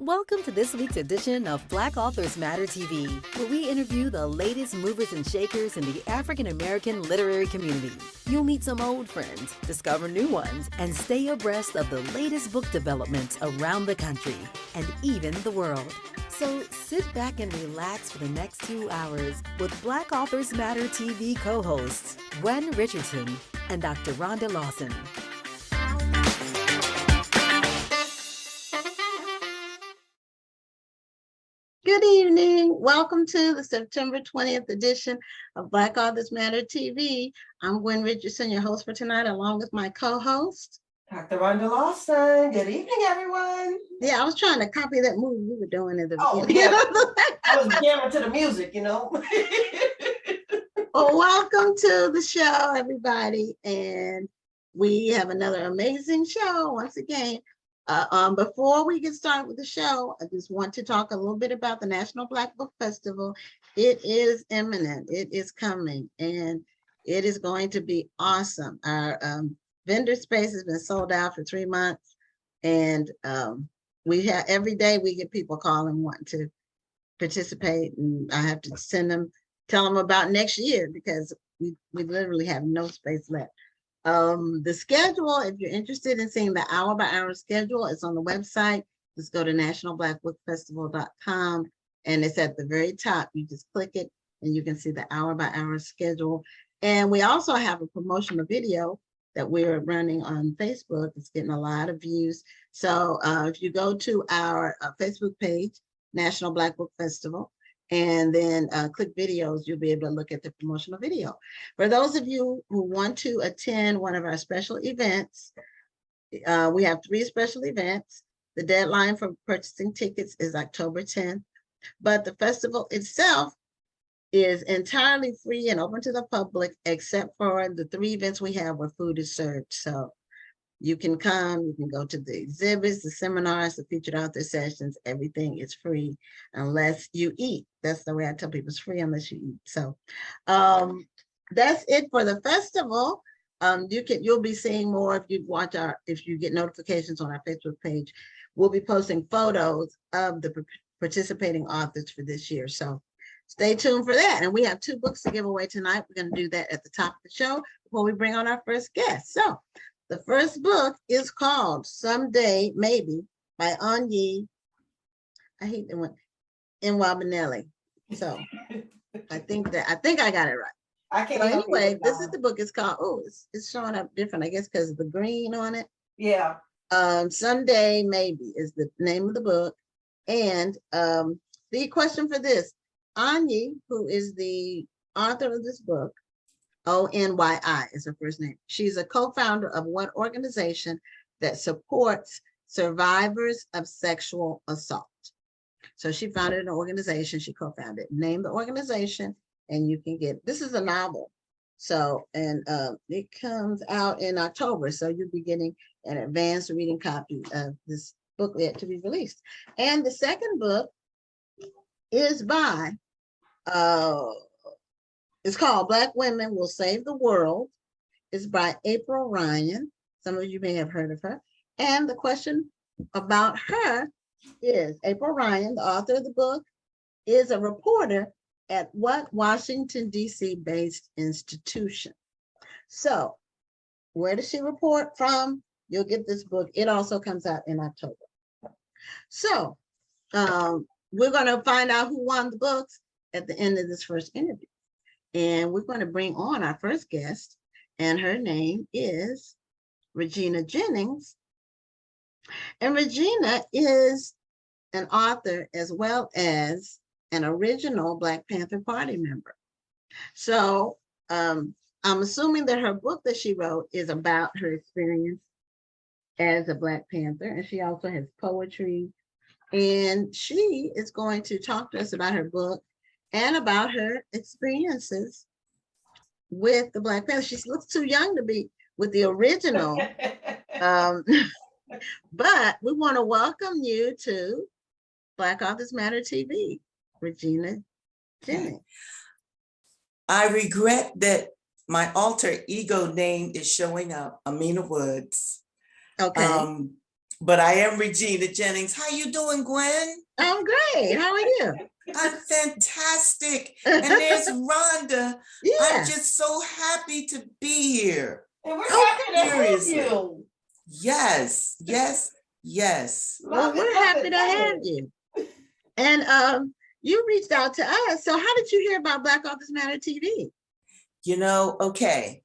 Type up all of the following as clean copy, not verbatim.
Welcome to this week's edition of Black Authors Matter TV, where we interview the latest movers and shakers in the African American literary community. You'll meet some old friends, discover new ones, and stay abreast of the latest book developments around the country and even the world. So sit back and relax for the next 2 hours with Black Authors Matter TV co-hosts Gwen Richardson and Dr. Rhonda Lawson. Good evening. Welcome to the September 20th edition of Black Authors Matter TV. I'm Gwen Richardson, your host for tonight, along with my co-host, Dr. Rhonda Lawson. Good evening, everyone. Yeah, I was trying to copy that move you were doing at the beginning. I was jamming to the music, Well, welcome to the show, everybody. And we have another amazing show once again. Before we get started with the show, I just want to talk a little bit about the National Black Book Festival. It is imminent. It is coming, and it is going to be awesome. Our vendor space has been sold out for 3 months, and we have every day we get people calling wanting to participate, and I have to tell them about next year because we literally have no space left. The schedule, if you're interested in seeing the hour by hour schedule, it's on the website. Just go to nationalblackbookfestival.com, and it's at the very top. You just click it and you can see the hour by hour schedule. And we also have a promotional video that we're running on Facebook. It's getting a lot of views. So if you go to our Facebook page, National Black Book Festival, and then click videos, you'll be able to look at the promotional video. For those of you who want to attend one of our special events, we have 3 special events. The deadline for purchasing tickets is October 10th, but the festival itself is entirely free and open to the public, except for the 3 events we have where food is served. So you can come, you can go to the exhibits, the seminars, the featured author sessions, everything is free unless you eat. That's the way I tell people, it's free unless you eat. So that's it for the festival. You'll be seeing more if you get notifications on our Facebook page. We'll be posting photos of the participating authors for this year. So stay tuned for that. And we have 2 books to give away tonight. We're going to do that at the top of the show before we bring on our first guest. So the first book is called Someday Maybe by Onyi. I hate that one. Nwabineli. So I think I got it right. I can't. So anyway, this is the book. It's called. Oh, it's showing up different, I guess, because of the green on it. Yeah. Someday Maybe is the name of the book, and the question for this: Onyi, who is the author of this book, Onyi is her first name. She's a co-founder of one organization that supports survivors of sexual assault. So she founded an organization, she co-founded, name the organization, and you can get, this is a novel. So, and it comes out in October. So you'll be getting an advanced reading copy of this booklet to be released. And the second book is by, it's called Black Women Will Save the World. It's by April Ryan. Some of you may have heard of her. And the question about her is, April Ryan, the author of the book, is a reporter at what Washington, D.C. based institution? So where does she report from? You'll get this book. It also comes out in October. So we're going to find out who won the books at the end of this first interview. And we're going to bring on our first guest, and her name is Regina Jennings. And Regina is an author as well as an original Black Panther Party member. So I'm assuming that her book that she wrote is about her experience as a Black Panther, and she also has poetry. And she is going to talk to us about her book and about her experiences with the Black Panther. She looks too young to be with the original. But we want to welcome you to Black Authors Matter TV, Regina Jennings. I regret that my alter ego name is showing up, Amina Woods. Okay. but I am Regina Jennings. How you doing, Gwen? I'm great. How are you? I'm fantastic. And there's Rhonda. I'm Yeah. just so happy to be here. And we're happy to have Seriously. you. Yes, yes, yes. Well, Love it, we're love happy it, to love have it. you. And you reached out to us. So how did you hear about Black Authors Matter TV? You know, okay.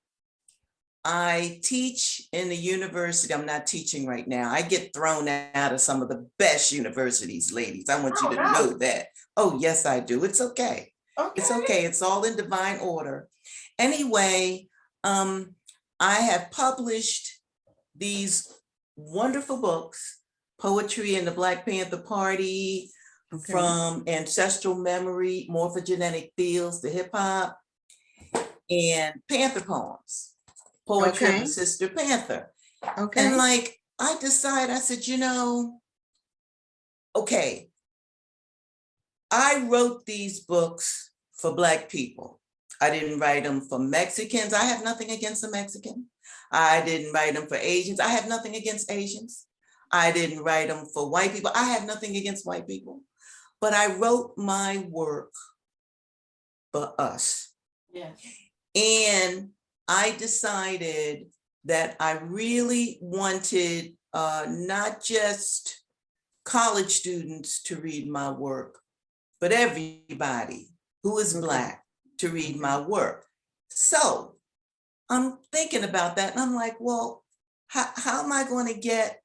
I teach in the university. I'm not teaching right now. I get thrown out of some of the best universities, ladies. I want you to know that. Oh, yes, I do. It's okay. It's okay. It's all in divine order. Anyway, I have published these wonderful books, Poetry in the Black Panther Party, Okay. From Ancestral Memory, Morphogenetic Fields to Hip Hop, and Panther Poems, Poetry of Okay. the Sister Panther. Okay. And like, I decided, I said, you know, okay, I wrote these books for Black people. I didn't write them for Mexicans. I have nothing against the Mexican. I didn't write them for Asians. I have nothing against Asians. I didn't write them for white people. I have nothing against white people. But I wrote my work for us. Yeah. And I decided that I really wanted not just college students to read my work, but everybody who is Black to read my work. So I'm thinking about that and I'm like, well, how am I going to get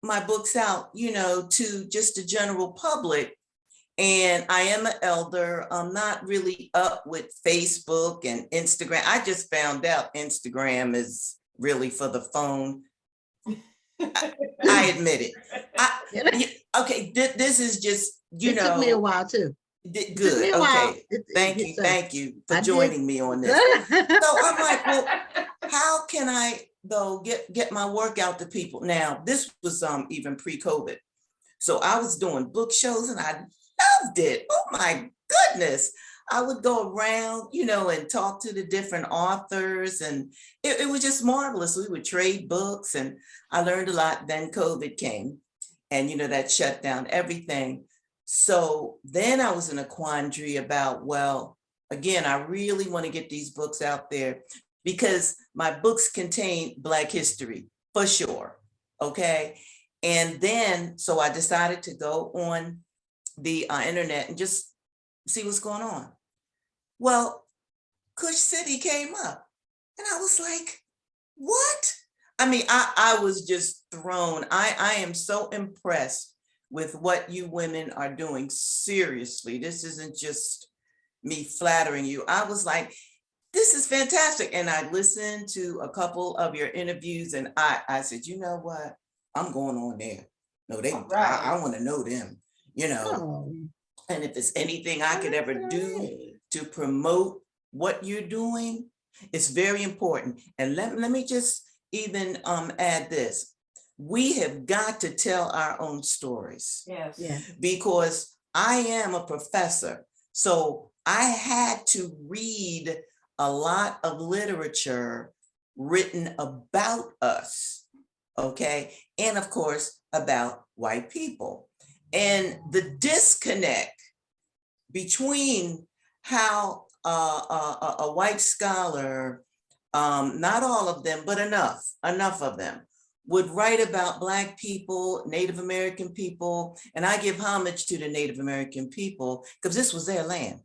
my books out, you know, to just the general public? And I am an elder. I'm not really up with Facebook and Instagram. I just found out Instagram is really for the phone. I admit it. Okay, this is just, you know. It took me a while too. Good, okay. Thank you for joining me on this. So I'm like, well, how can I though get my work out to people? Now, this was even pre-COVID. So I was doing book shows and I loved it. Oh my goodness. I would go around, you know, and talk to the different authors and it was just marvelous. We would trade books and I learned a lot. Then COVID came and, you know, that shut down everything. So then I was in a quandary about, well, again, I really want to get these books out there because my books contain Black history for sure. Okay. And then, so I decided to go on the internet and just see what's going on. Well, Kush City came up and I was like, what? I mean, I was just thrown. I am so impressed with what you women are doing. Seriously, this isn't just me flattering you. I was like, this is fantastic. And I listened to a couple of your interviews and I said, you know what? I'm going on there. No, I want to know them, you know. Oh. And if there's anything I could ever do to promote what you're doing, it's very important. And let me just even add this. We have got to tell our own stories. Yes. Yeah. Because I am a professor. So I had to read a lot of literature written about us. Okay. And of course, about white people. And the disconnect between how a white scholar, not all of them, but enough of them, would write about Black people, Native American people, and I give homage to the Native American people because this was their land.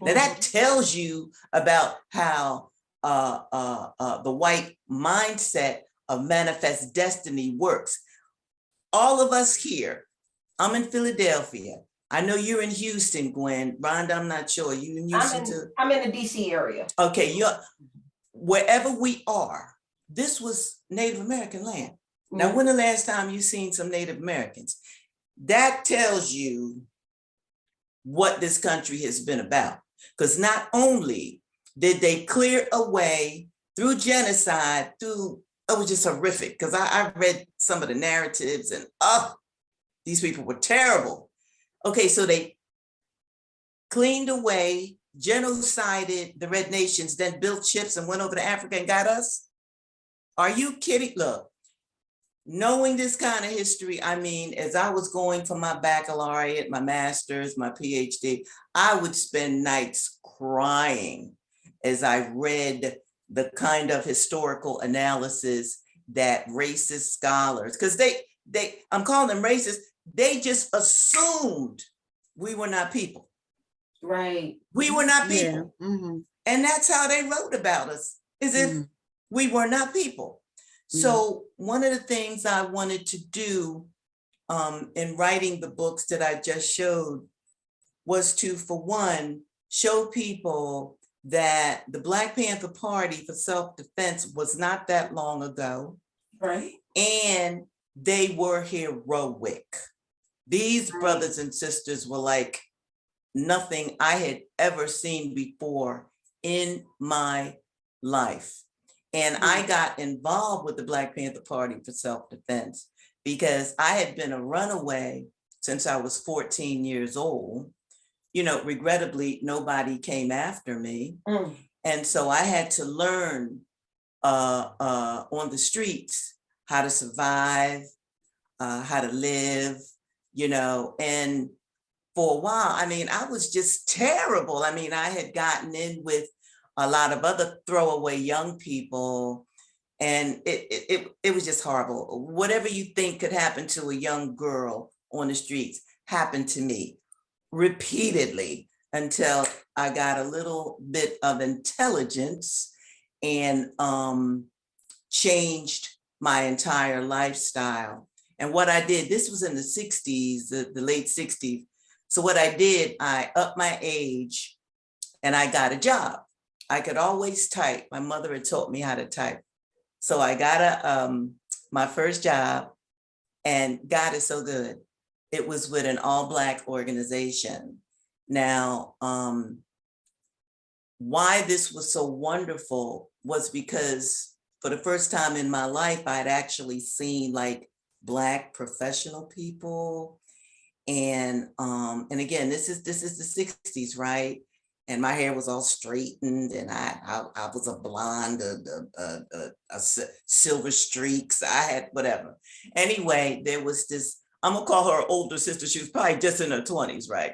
Now that tells you about how the white mindset of manifest destiny works. All of us here, I'm in Philadelphia. I know you're in Houston, Gwen. Rhonda, I'm not sure. You in Houston too? I'm in the DC area. Okay, wherever we are, this was Native American land. Now, when the last time you seen some Native Americans? That tells you what this country has been about. Because not only did they clear away through genocide, it was just horrific. Because I read some of the narratives and these people were terrible. Okay, so they cleaned away, genocided the Red Nations, then built ships and went over to Africa and got us? Are you kidding? Look, knowing this kind of history, I mean, as I was going for my baccalaureate, my master's, my PhD, I would spend nights crying as I read the kind of historical analysis that racist scholars, because I'm calling them racist, they just assumed we were not people. Right. We were not people. Yeah. Mm-hmm. And that's how they wrote about us, as if we were not people. So one of the things I wanted to do in writing the books that I just showed was to, for one, show people that the Black Panther Party for self-defense was not that long ago. Right. And they were heroic. These brothers and sisters were like nothing I had ever seen before in my life. And I got involved with the Black Panther Party for self-defense because I had been a runaway since I was 14 years old. You know, regrettably, nobody came after me. And so I had to learn on the streets how to survive, how to live, you know, and for a while, I mean, I was just terrible. I mean, I had gotten in with a lot of other throwaway young people, and it was just horrible. Whatever you think could happen to a young girl on the streets happened to me repeatedly until I got a little bit of intelligence and changed my entire lifestyle. And what I did, this was in the 60s, the late 60s. So what I did, I upped my age and I got a job. I could always type. My mother had taught me how to type. So I got my first job, and God is so good. It was with an all-Black organization. Now, why this was so wonderful was because for the first time in my life, I'd actually seen like Black professional people. And again, this is the 60s, right? And my hair was all straightened, and I was a blonde, a silver streaks. I had whatever. Anyway, there was this, I'm gonna call her older sister. She was probably just in her 20s, right?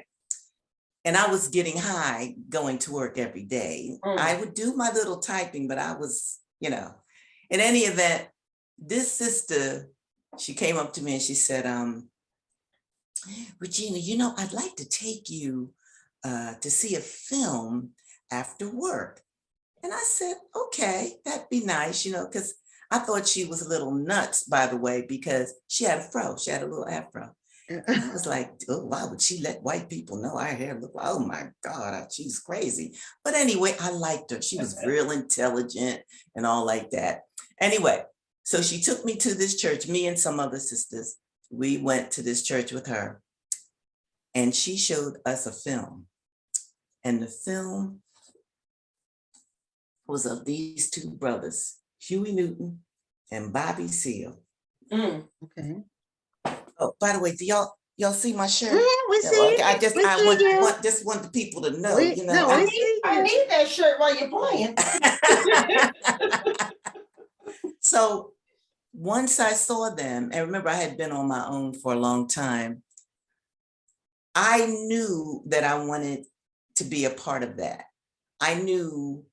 And I was getting high going to work every day. I would do my little typing, but I was, you know, in any event, this sister, she came up to me and she said, Regina, you know, I'd like to take you to see a film after work. And I said, okay, that'd be nice, you know, because I thought she was a little nuts, by the way, because she had a fro, she had a little afro. And I was like, oh, why would she let white people know our hair look like, oh my God, she's crazy. But anyway, I liked her. She was real intelligent and all like that. Anyway, so she took me to this church, me and some other sisters. We went to this church with her, and she showed us a film. And the film was of these two brothers, Huey Newton and Bobby Seale. Okay. Oh, by the way, do y'all see my shirt? We see Okay, it. I just want the people to know, you know. I need that shirt while you're playing. So once I saw them, and remember I had been on my own for a long time, I knew that I wanted to be a part of that. I knew,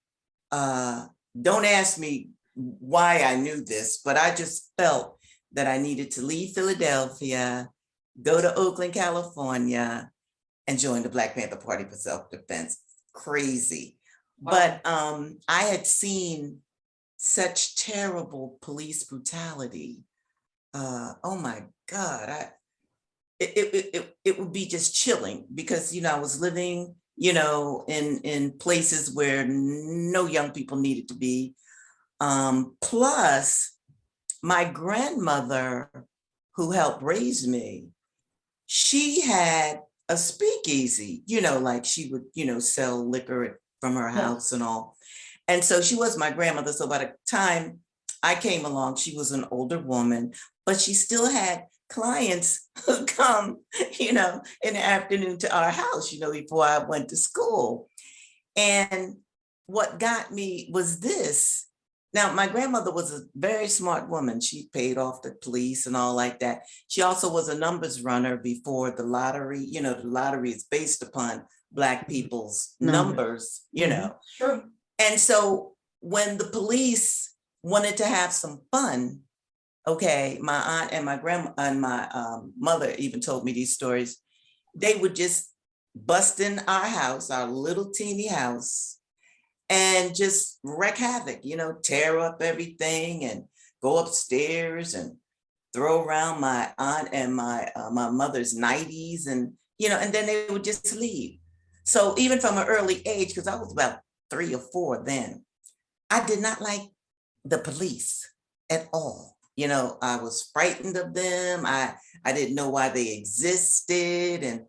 don't ask me why I knew this, but I just felt that I needed to leave Philadelphia, go to Oakland, California, and join the Black Panther Party for self-defense. Crazy. Wow. But I had seen such terrible police brutality. Oh my God, it would be just chilling because, you know, I was living, you know, in places where no young people needed to be. Plus, my grandmother, who helped raise me, she had a speakeasy, you know, like she would, you know, sell liquor from her house and all. And so she was my grandmother. So by the time I came along, she was an older woman, but she still had clients who come, you know, in the afternoon to our house, you know, before I went to school. And what got me was this, Now, my grandmother was a very smart woman. She paid off the police and all like that. She also was a numbers runner before the lottery. You know, the lottery is based upon Black people's numbers, you know. Sure. And so when the police wanted to have some fun, okay, my aunt and my grandma and my mother even told me these stories. They would just bust in our house, our little teeny house, and just wreak havoc, you know, tear up everything and go upstairs and throw around my aunt and my mother's 90s, and, you know, and then they would just leave. So even from an early age, because I was about 3 or 4 then, I did not like the police at all. You know, I was frightened of them. I didn't know why they existed and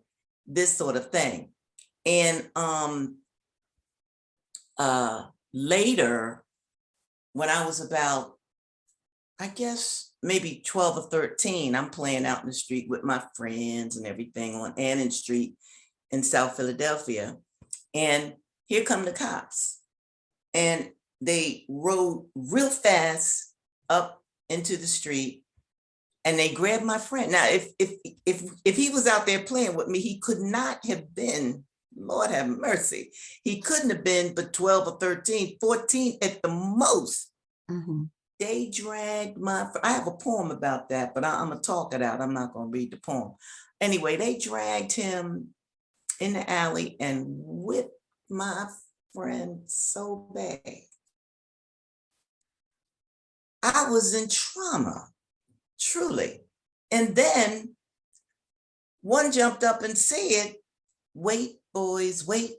this sort of thing. And later, when I was about, I guess, maybe 12 or 13, I'm playing out in the street with my friends and everything on Annan Street in South Philadelphia. And here come the cops. And they rode real fast up into the street and they grabbed my friend. Now, if he was out there playing with me, he could not have been, Lord have mercy, he couldn't have been but 12 or 13, 14 at the most. Mhm. They dragged I have a poem about that, but I'm gonna talk it out. I'm not gonna read the poem. Anyway, they dragged him in the alley and whipped my friend so bad. I was in trauma, truly. And then one jumped up and said, "Wait, boys, wait.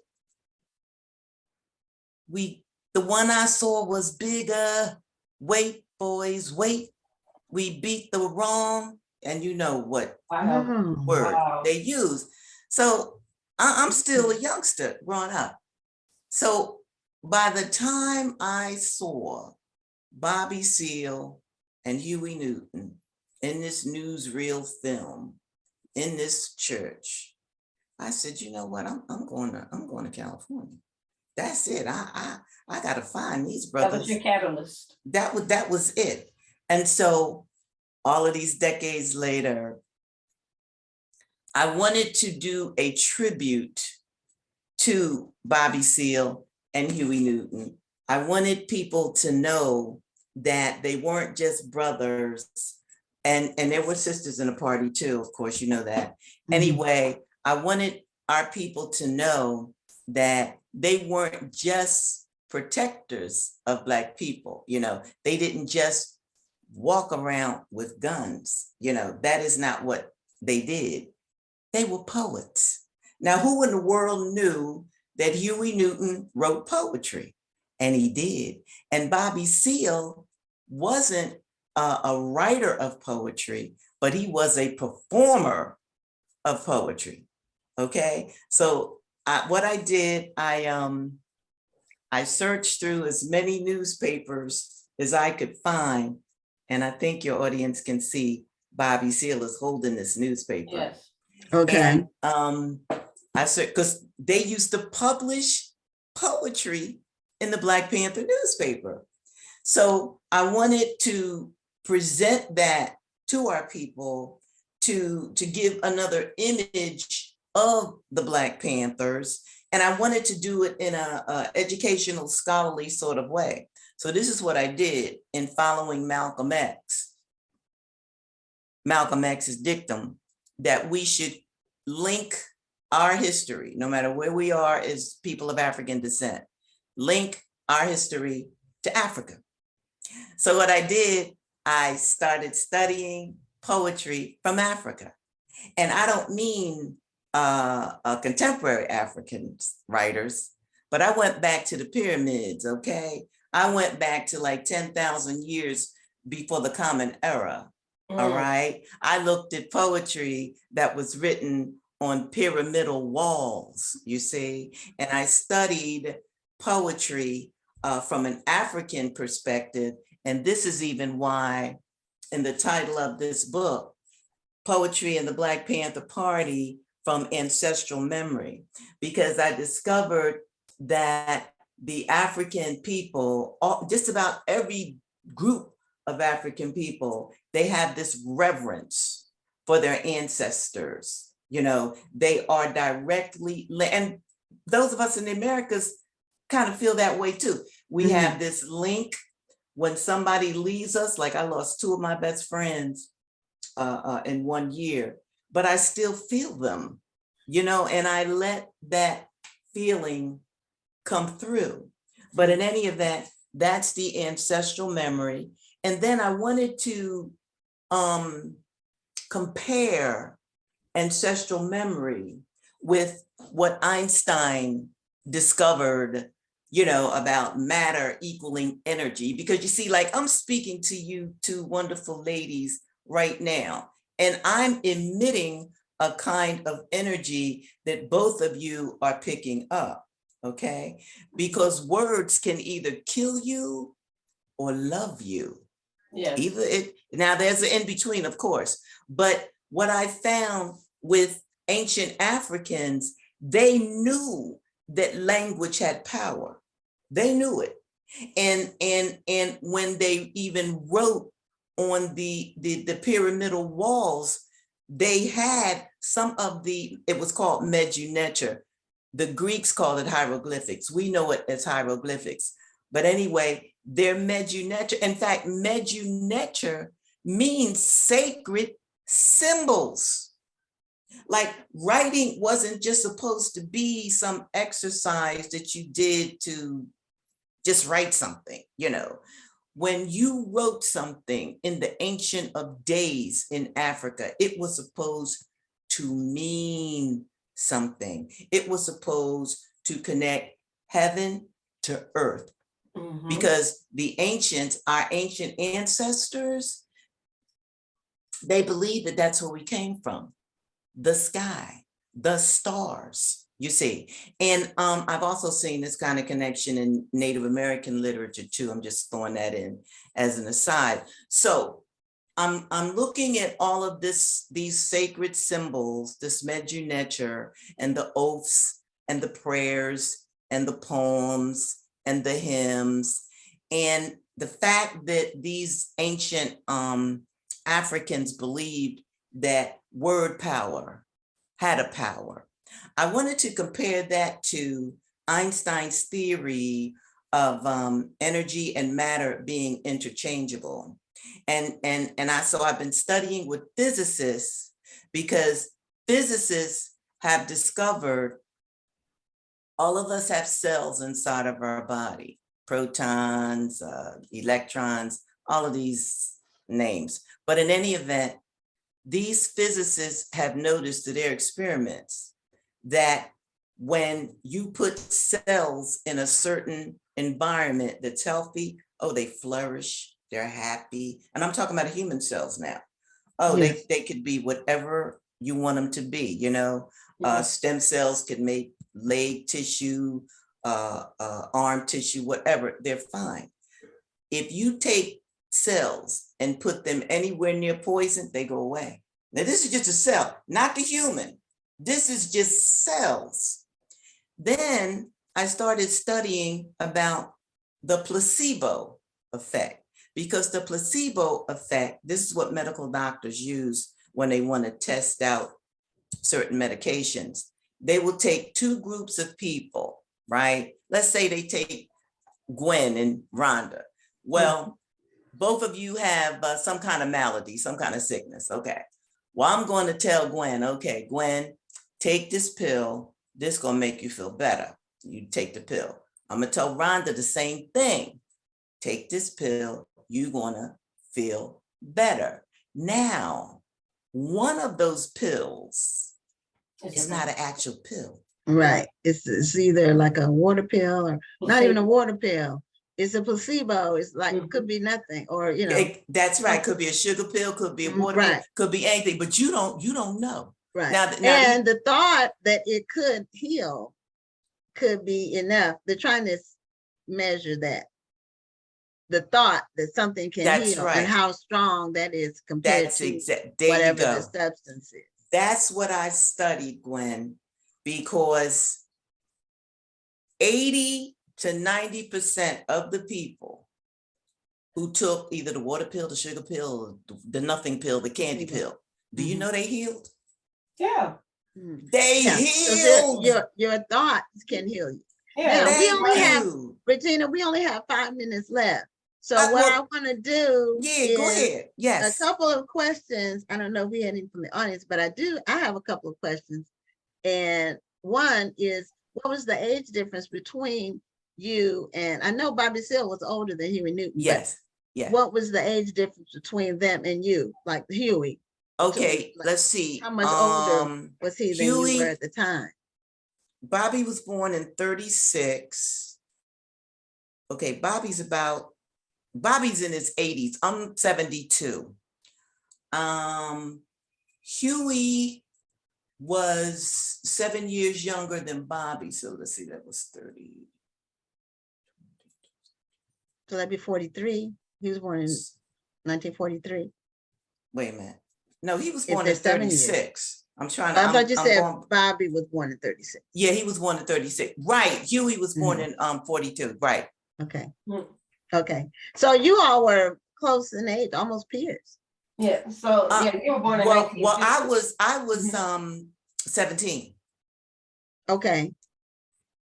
The one I saw was bigger. Wait, boys, wait. We beat the wrong." And you know what word they use. So I'm still a youngster growing up. So by the time I saw Bobby Seale and Huey Newton in this newsreel film in this church, I said, you know what? I'm going to California. That's it. I got to find these brothers. That was your catalyst. That was it. And so all of these decades later, I wanted to do a tribute to Bobby Seale and Huey Newton. I wanted people to know that they weren't just brothers, and there were sisters in the party too, of course, you know that. Mm-hmm. Anyway, I wanted our people to know that they weren't just protectors of Black people. You know, they didn't just walk around with guns. You know, that is not what they did. They were poets. Now, who in the world knew that Huey Newton wrote poetry? And he did. And Bobby Seale wasn't a writer of poetry, but he was a performer of poetry. Okay, so what I did, I searched through as many newspapers as I could find, and I think your audience can see Bobby Seale is holding this newspaper. Yes. Okay. And I said, because they used to publish poetry in the Black Panther newspaper. So I wanted to present that to our people to give another image of the Black Panthers. And I wanted to do it in a educational, scholarly sort of way. So this is what I did in following Malcolm X. Malcolm X's dictum that we should link our history, no matter where we are as people of African descent, link our history to Africa. So what I did, I started studying poetry from Africa. And I don't mean contemporary African writers, but I went back to the pyramids, okay? I went back to like 10,000 years before the Common Era, all right? I looked at poetry that was written on pyramidal walls, you see? And I studied poetry from an African perspective. And this is even why in the title of this book, Poetry in the Black Panther Party from Ancestral Memory, because I discovered that the African people, just about every group of African people, they have this reverence for their ancestors. You know, they are directly, and those of us in the Americas kind of feel that way too. We have this link when somebody leaves us, like I lost 2 of my best friends in 1 year, but I still feel them, you know, and I let that feeling come through. But in any event, that's the ancestral memory. And then I wanted to compare ancestral memory with what Einstein discovered, you know, about matter equaling energy. Because you see, like I'm speaking to you 2 wonderful ladies right now, and I'm emitting a kind of energy that both of you are picking up, okay? Because words can either kill you or love you. Yeah. Now there's an in-between, of course, but what I found with ancient Africans, they knew that language had power. They knew it. And when they even wrote on the pyramidal walls, they had some of it was called Medu-Neter. The Greeks called it hieroglyphics. We know it as hieroglyphics. But anyway, their Medu-Neter, in fact, Medu-Neter means sacred symbols. Like writing wasn't just supposed to be some exercise that you did to just write something, you know. When you wrote something in the ancient of days in Africa, it was supposed to mean something. It was supposed to connect heaven to earth. Because the ancients, our ancient ancestors, they believed that that's where we came from. The sky, the stars, you see. And I've also seen this kind of connection in Native American literature too. I'm just throwing that in as an aside. So I'm looking at all of these sacred symbols, this Medu-Neter, and the oaths and the prayers and the poems and the hymns, and the fact that these ancient Africans believed that word power had a power. I wanted to compare that to Einstein's theory of energy and matter being interchangeable. And so I've been studying with physicists, because physicists have discovered all of us have cells inside of our body, protons, electrons, all of these names. But in any event, these physicists have noticed through their experiments that when you put cells in a certain environment that's healthy, oh, they flourish, they're happy. And I'm talking about human cells now. Oh, yes. They could be whatever you want them to be, you know. Stem cells could make leg tissue, arm tissue, whatever, they're fine. If you take cells and put them anywhere near poison, they go away. Now, this is just a cell, not the human. This is just cells. Then I started studying about the placebo effect, because the placebo effect, this is what medical doctors use when they want to test out certain medications. They will take 2 groups of people, right? Let's say they take Gwen and Rhonda. Well, both of you have some kind of malady, some kind of sickness. Okay. Well, I'm going to tell Gwen, okay, Gwen, take this pill. This is going to make you feel better. You take the pill. I'm going to tell Rhonda the same thing. Take this pill. You're going to feel better. Now, one of those pills is not an actual pill. Right. It's either like a water pill or not even a water pill. It's a placebo. It's like, it could be nothing, or, you know. That's right. Could be a sugar pill, could be a water pill, could be anything, but you don't know. Right. Now the thought that it could heal could be enough. They're trying to measure that. The thought that something can heal, and how strong that is compared to whatever the substance is. That's what I studied, Gwen, because 80 to 90% of the people who took either the water pill, the sugar pill, the nothing pill, the candy pill, do you know they healed? Yeah. They Yeah, healed. your thoughts can heal you. Yeah. Now, we Thank only have, you. Regina, we only have 5 minutes left. So what well, I want to do Yeah, go is ahead. Yes. a couple of questions. I don't know if we had any from the audience, but I have a couple of questions. And one is, what was the age difference between you and, I know Bobby Seale was older than Huey Newton. Yes. But what was the age difference between them and you, like Huey? Okay, Like, let's see. how much older was he than you were at the time? Bobby was born in 36. Okay, Bobby's in his 80s. I'm 72. Huey was 7 years younger than Bobby. So let's see, that was 30. So that'd be 43. He was born in 1943. Wait a minute. No, he was If born in there's 7 years. 36. I'm trying to. I thought you I'm said going, Bobby was born in 36. yeah, he was born in 36. Right. Huey was born in 42. Right. Okay. Mm. Okay. So you all were close in age, almost peers. Yeah. So yeah, you were born in well, 1950. I was 17. Okay.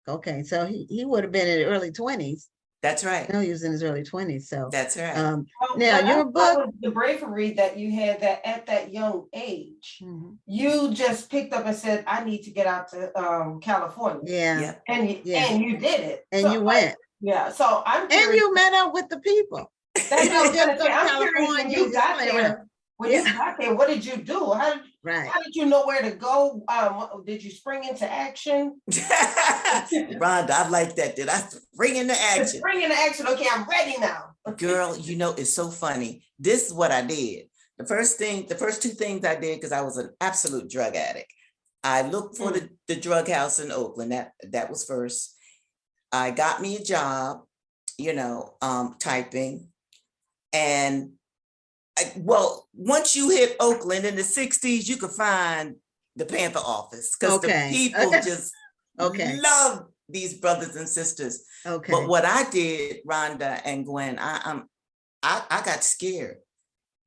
Okay. So he would have been in the early 20s. That's right. No, he was in his early 20s. So That's right. Well, now what your I book thought was the bravery that you had that at that young age, you just picked up and said, I need to get out to California. Yeah. And you did it. And so, you went. Yeah. So I'm curious. And you met up with the people. That's what I was gonna say. I'm curious when you got play there. around. When you got there, what did you do? How did you know where to go? Did you spring into action? Rhonda, I like that. Did I spring into action? Spring into action. Okay, I'm ready now. Girl, you know, it's so funny. This is what I did. The first 2 things I did, because I was an absolute drug addict. I looked for the drug house in Oakland. That was first. I got me a job, typing. And once you hit Oakland in the 60s, you could find the Panther office because the people just love these brothers and sisters. But what I did, Rhonda and Gwen, I got scared.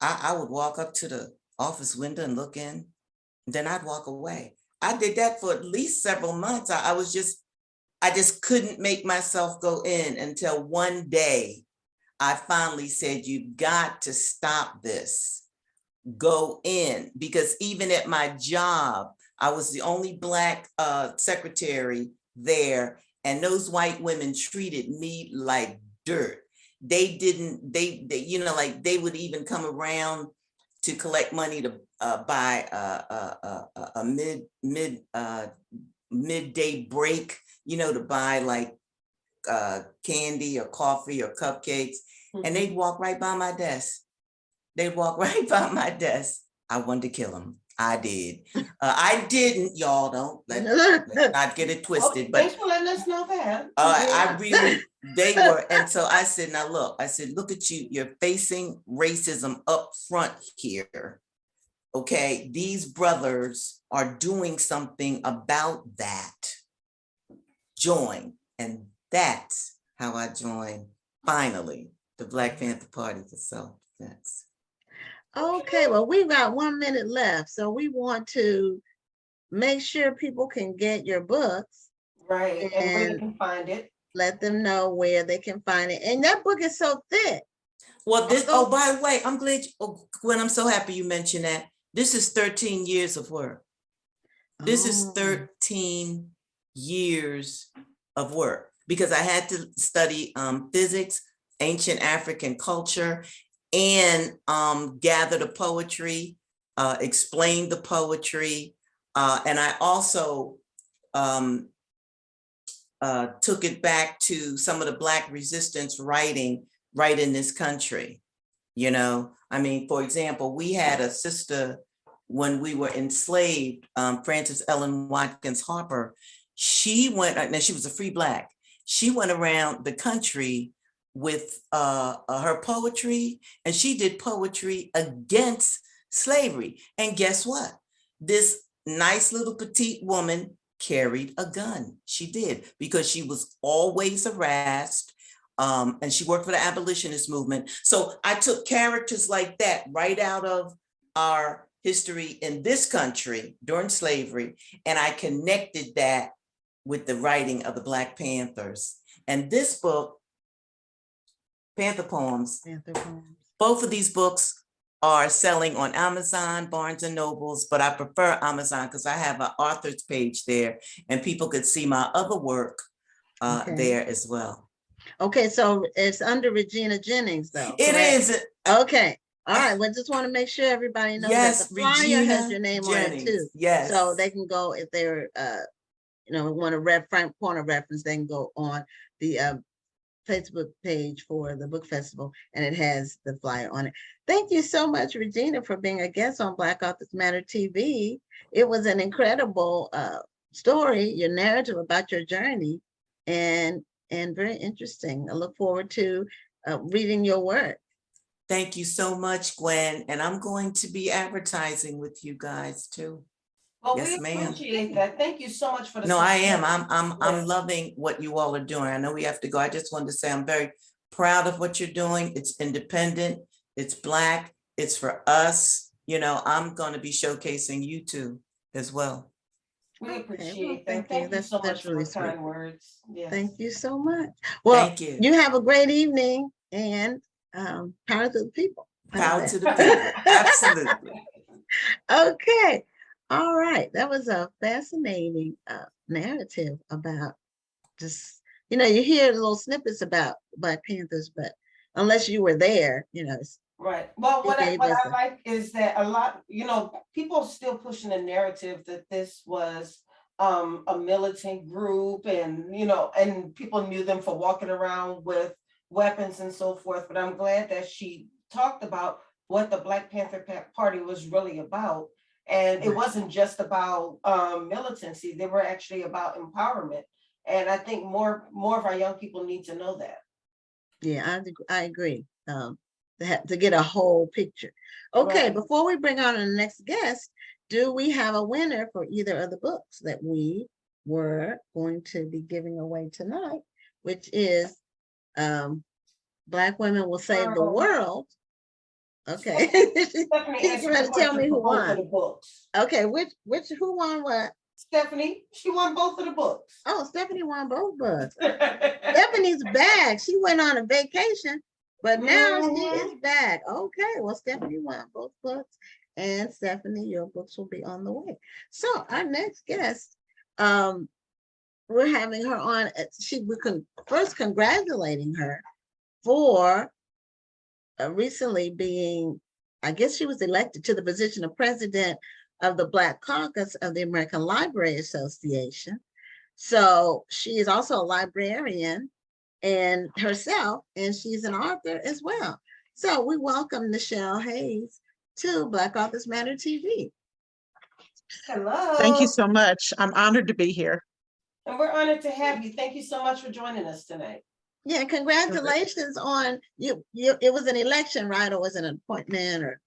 I would walk up to the office window and look in, then I'd walk away. I did that for at least several months. I just couldn't make myself go in until one day I finally said, you got to stop this. Go in, because even at my job, I was the only Black secretary there, and those white women treated me like dirt. They would even come around to collect money to buy a midday break, to buy like candy or coffee or cupcakes, and they'd walk right by my desk. I wanted to kill them. I did. I didn't. Y'all don't let's not get it twisted. But thanks for letting us know that. They were. And so I said, now look, look at you. You're facing racism up front here. Okay. These brothers are doing something about that. Join. And that's how I joined, finally, the Black Panther Party for Self-Defense. Okay, well, we've got 1 minute left, so we want to make sure people can get your books. Right, and where they can find it. Let them know where they can find it. And that book is so thick. Well, by the way, I'm glad, Gwen, I'm so happy you mentioned that. This is 13 years of work. This is 13 years of work, because I had to study physics, ancient African culture, and gather the poetry, explain the poetry. And I also took it back to some of the Black resistance writing right in this country. For example, we had a sister when we were enslaved, Frances Ellen Watkins Harper. She was a free Black. She went around the country with her poetry, and she did poetry against slavery. And guess what? This nice little petite woman carried a gun. She did, because she was always harassed. And she worked for the abolitionist movement. So I took characters like that right out of our history in this country during slavery, and I connected that with the writing of the Black Panthers. And this book, Panther Poems, both of these books are selling on Amazon, Barnes and Nobles, but I prefer Amazon because I have an author's page there and people could see my other work there as well. Okay, so it's under Regina Jennings though. It correct? is. Okay. All right. Well, just want to make sure everybody knows that the flyer Regina has your name Jennings, on it too. Yes. So they can go if they're want a front corner reference, they can go on the Facebook page for the book festival, and it has the flyer on it. Thank you so much, Regina, for being a guest on Black Authors Matter TV. It was an incredible story, your narrative about your journey, and very interesting. I look forward to reading your work. Thank you so much, Gwen. And I'm going to be advertising with you guys too. Well, yes, we ma'am. appreciate that. Thank you so much for the No, support. I am. I'm loving what you all are doing. I know we have to go. I just wanted to say I'm very proud of what you're doing. It's independent, it's Black, it's for us. You know, I'm going to be showcasing you two as well. We appreciate that. Thank you so much for the kind words. Yes. Thank you so much. Well, thank you. You have a great evening, and power to the people. Power to the people. Absolutely. Okay. All right. That was a fascinating narrative about just, you hear little snippets about Black Panthers, but unless you were there, it's right. Well, what I like is that a lot, people are still pushing the narrative that this was a militant group, and and people knew them for walking around with weapons and so forth. But I'm glad that she talked about what the Black Panther Party was really about. And it wasn't just about militancy. They were actually about empowerment. And I think more of our young people need to know that. Yeah, I agree. To get a whole picture. Okay, right. Before we bring on the next guest, do we have a winner for either of the books that we were going to be giving away tonight, which is Black Women Will Save the World. Okay. You're going to tell me who won. Okay, who won what? Stephanie, she won both of the books. Oh, Stephanie won both books. Stephanie back. She went on a vacation, but now she is back. Okay, well, Stephanie won both books, and Stephanie, your books will be on the way. So our next guest, we're having her on. We're first congratulating her for recently being, I guess she was elected to the position of president of the Black Caucus of the American Library Association. So she is also a librarian and herself, and she's an author as well. So we welcome Nichelle Hayes to Black Authors Matter TV. Hello. Thank you so much. I'm honored to be here. And we're honored to have you. Thank you so much for joining us tonight. Yeah, congratulations on you. It was an election, right? Or was it an appointment? Or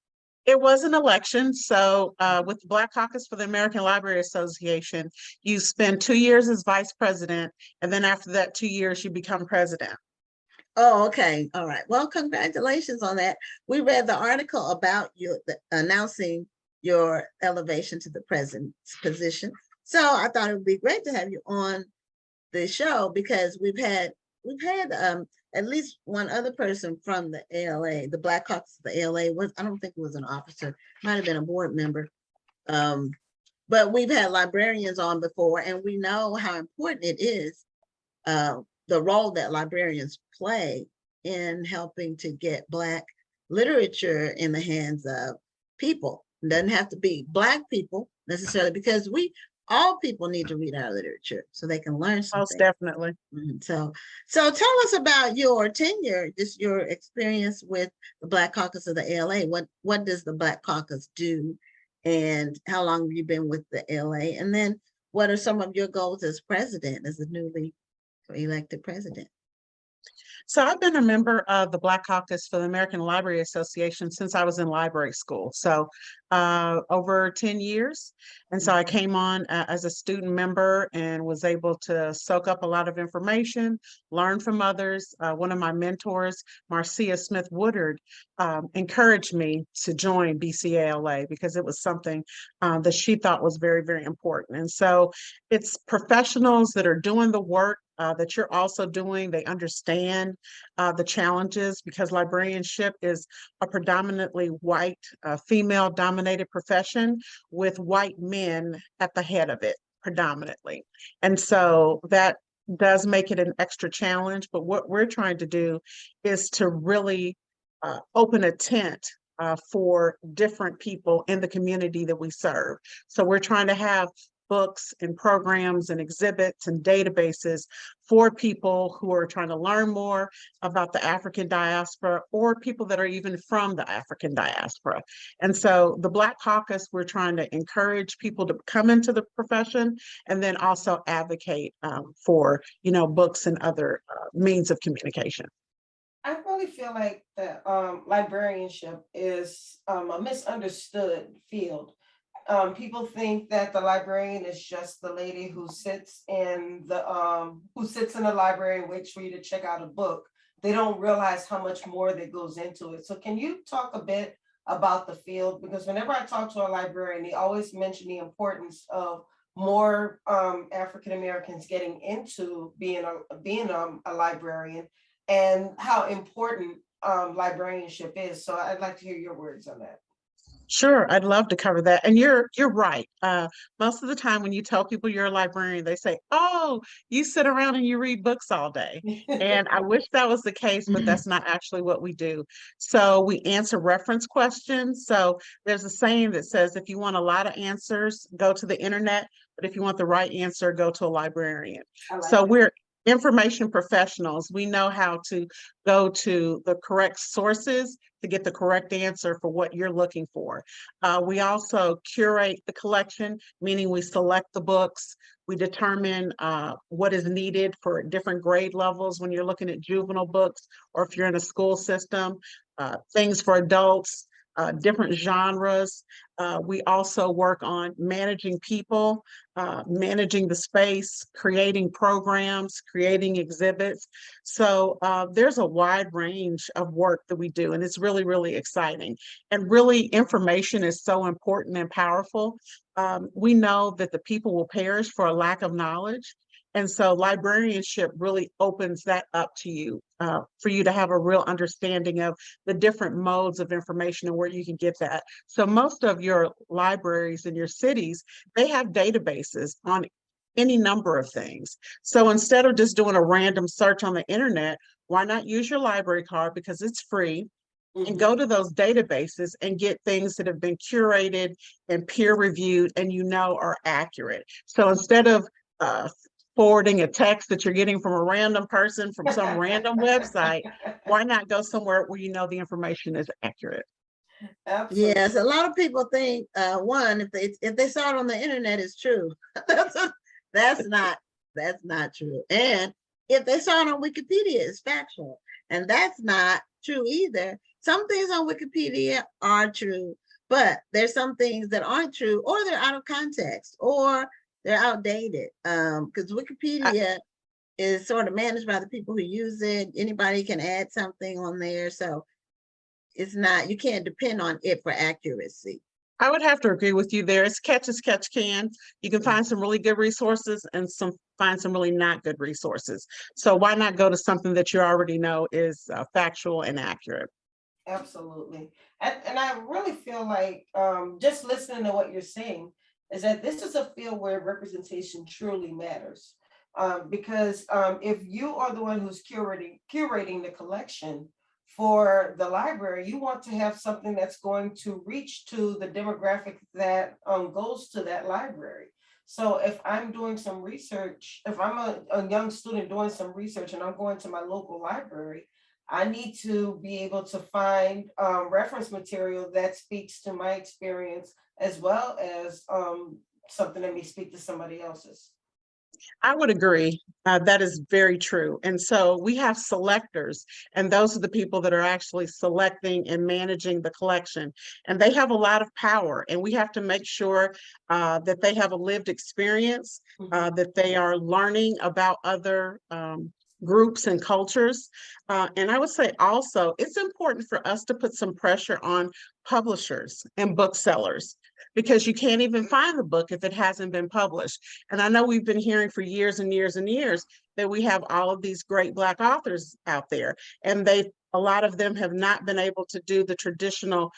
it was an election. So with the Black Caucus for the American Library Association, you spend 2 years as vice president, and then after that 2 years, you become president. Oh, okay. All right. Well, congratulations on that. We read the article about you announcing your elevation to the president's position. So I thought it would be great to have you on the show, because we've had at least one other person from the ALA, the Black Caucus of the ALA. I don't think it was an officer, might have been a board member. But we've had librarians on before, and we know how important it is, the role that librarians play in helping to get Black literature in the hands of people. It doesn't have to be Black people necessarily, because all people need to read our literature so they can learn something. Most definitely. So tell us about your tenure, just your experience with the Black Caucus of the ALA. What does the Black Caucus do, and how long have you been with the ALA? And then what are some of your goals as president, as the newly elected president? So I've been a member of the Black Caucus for the American Library Association since I was in library school. So over 10 years. And so I came on as a student member and was able to soak up a lot of information, learn from others. One of my mentors, Marcia Smith Woodard, encouraged me to join BCALA because it was something that she thought was very, very important. And so it's professionals that are doing the work that you're also doing. They understand the challenges because librarianship is a predominantly white, female dominated profession with white men at the head of it predominantly. And so that does make it an extra challenge. But what we're trying to do is to really open a tent for different people in the community that we serve. So we're trying to have books and programs and exhibits and databases for people who are trying to learn more about the African diaspora or people that are even from the African diaspora. And so the Black Caucus, we're trying to encourage people to come into the profession and then also advocate for, books and other means of communication. I really feel like that librarianship is a misunderstood field. People think that the librarian is just the lady who sits in the library and waits for you to check out a book. They don't realize how much more that goes into it. So can you talk a bit about the field? Because whenever I talk to a librarian, they always mention the importance of more African Americans getting into being a librarian and how important librarianship is. So I'd like to hear your words on that. Sure, I'd love to cover that. And you're right. Most of the time when you tell people you're a librarian, they say, "Oh, you sit around and you read books all day." And I wish that was the case, but that's not actually what we do. So we answer reference questions. So there's a saying that says, if you want a lot of answers, go to the internet. But if you want the right answer, go to a librarian. So we're information professionals. We know how to go to the correct sources to get the correct answer for what you're looking for. We also curate the collection, meaning we select the books. We determine what is needed for different grade levels when you're looking at juvenile books or if you're in a school system, things for adults, different genres. We also work on managing people, managing the space, creating programs, creating exhibits. So there's a wide range of work that we do, and it's really, really exciting. And really, information is so important and powerful. We know that the people will perish for a lack of knowledge. And so librarianship really opens that up to you, for you to have a real understanding of the different modes of information and where you can get that. So most of your libraries in your cities, they have databases on any number of things. So instead of just doing a random search on the internet, why not use your library card because it's free? And go to those databases and get things that have been curated and peer reviewed and are accurate. So instead of forwarding a text that you're getting from a random person from some random website, why not go somewhere where the information is accurate? Absolutely. Yes, a lot of people think one, if they saw it on the internet, it's true. That's not true. And if they saw it on Wikipedia, it's factual. And that's not true either. Some things on Wikipedia are true, but there's some things that aren't true, or they're out of context, or they're outdated. Because Wikipedia is sort of managed by the people who use it. Anybody can add something on there. So it's not, you can't depend on it for accuracy. I would have to agree with you there. It's catch as catch can. You can find some really good resources and find some really not good resources. So why not go to something that you already know is factual and accurate? Absolutely. And I really feel like just listening to what you're saying is that this is a field where representation truly matters. Because if you are the one who's curating the collection for the library, you want to have something that's going to reach to the demographic that goes to that library. So if I'm doing some research, if I'm a young student doing some research and I'm going to my local library, I need to be able to find reference material that speaks to my experience as well as something that may speak to somebody else's. I would agree. That is very true. And so we have selectors, and those are the people that are actually selecting and managing the collection. And they have a lot of power, and we have to make sure that they have a lived experience, that they are learning about other groups and cultures. And I would say also, it's important for us to put some pressure on publishers and booksellers, because you can't even find the book if it hasn't been published. And I know we've been hearing for years and years and years that we have all of these great Black authors out there, and a lot of them have not been able to do the traditional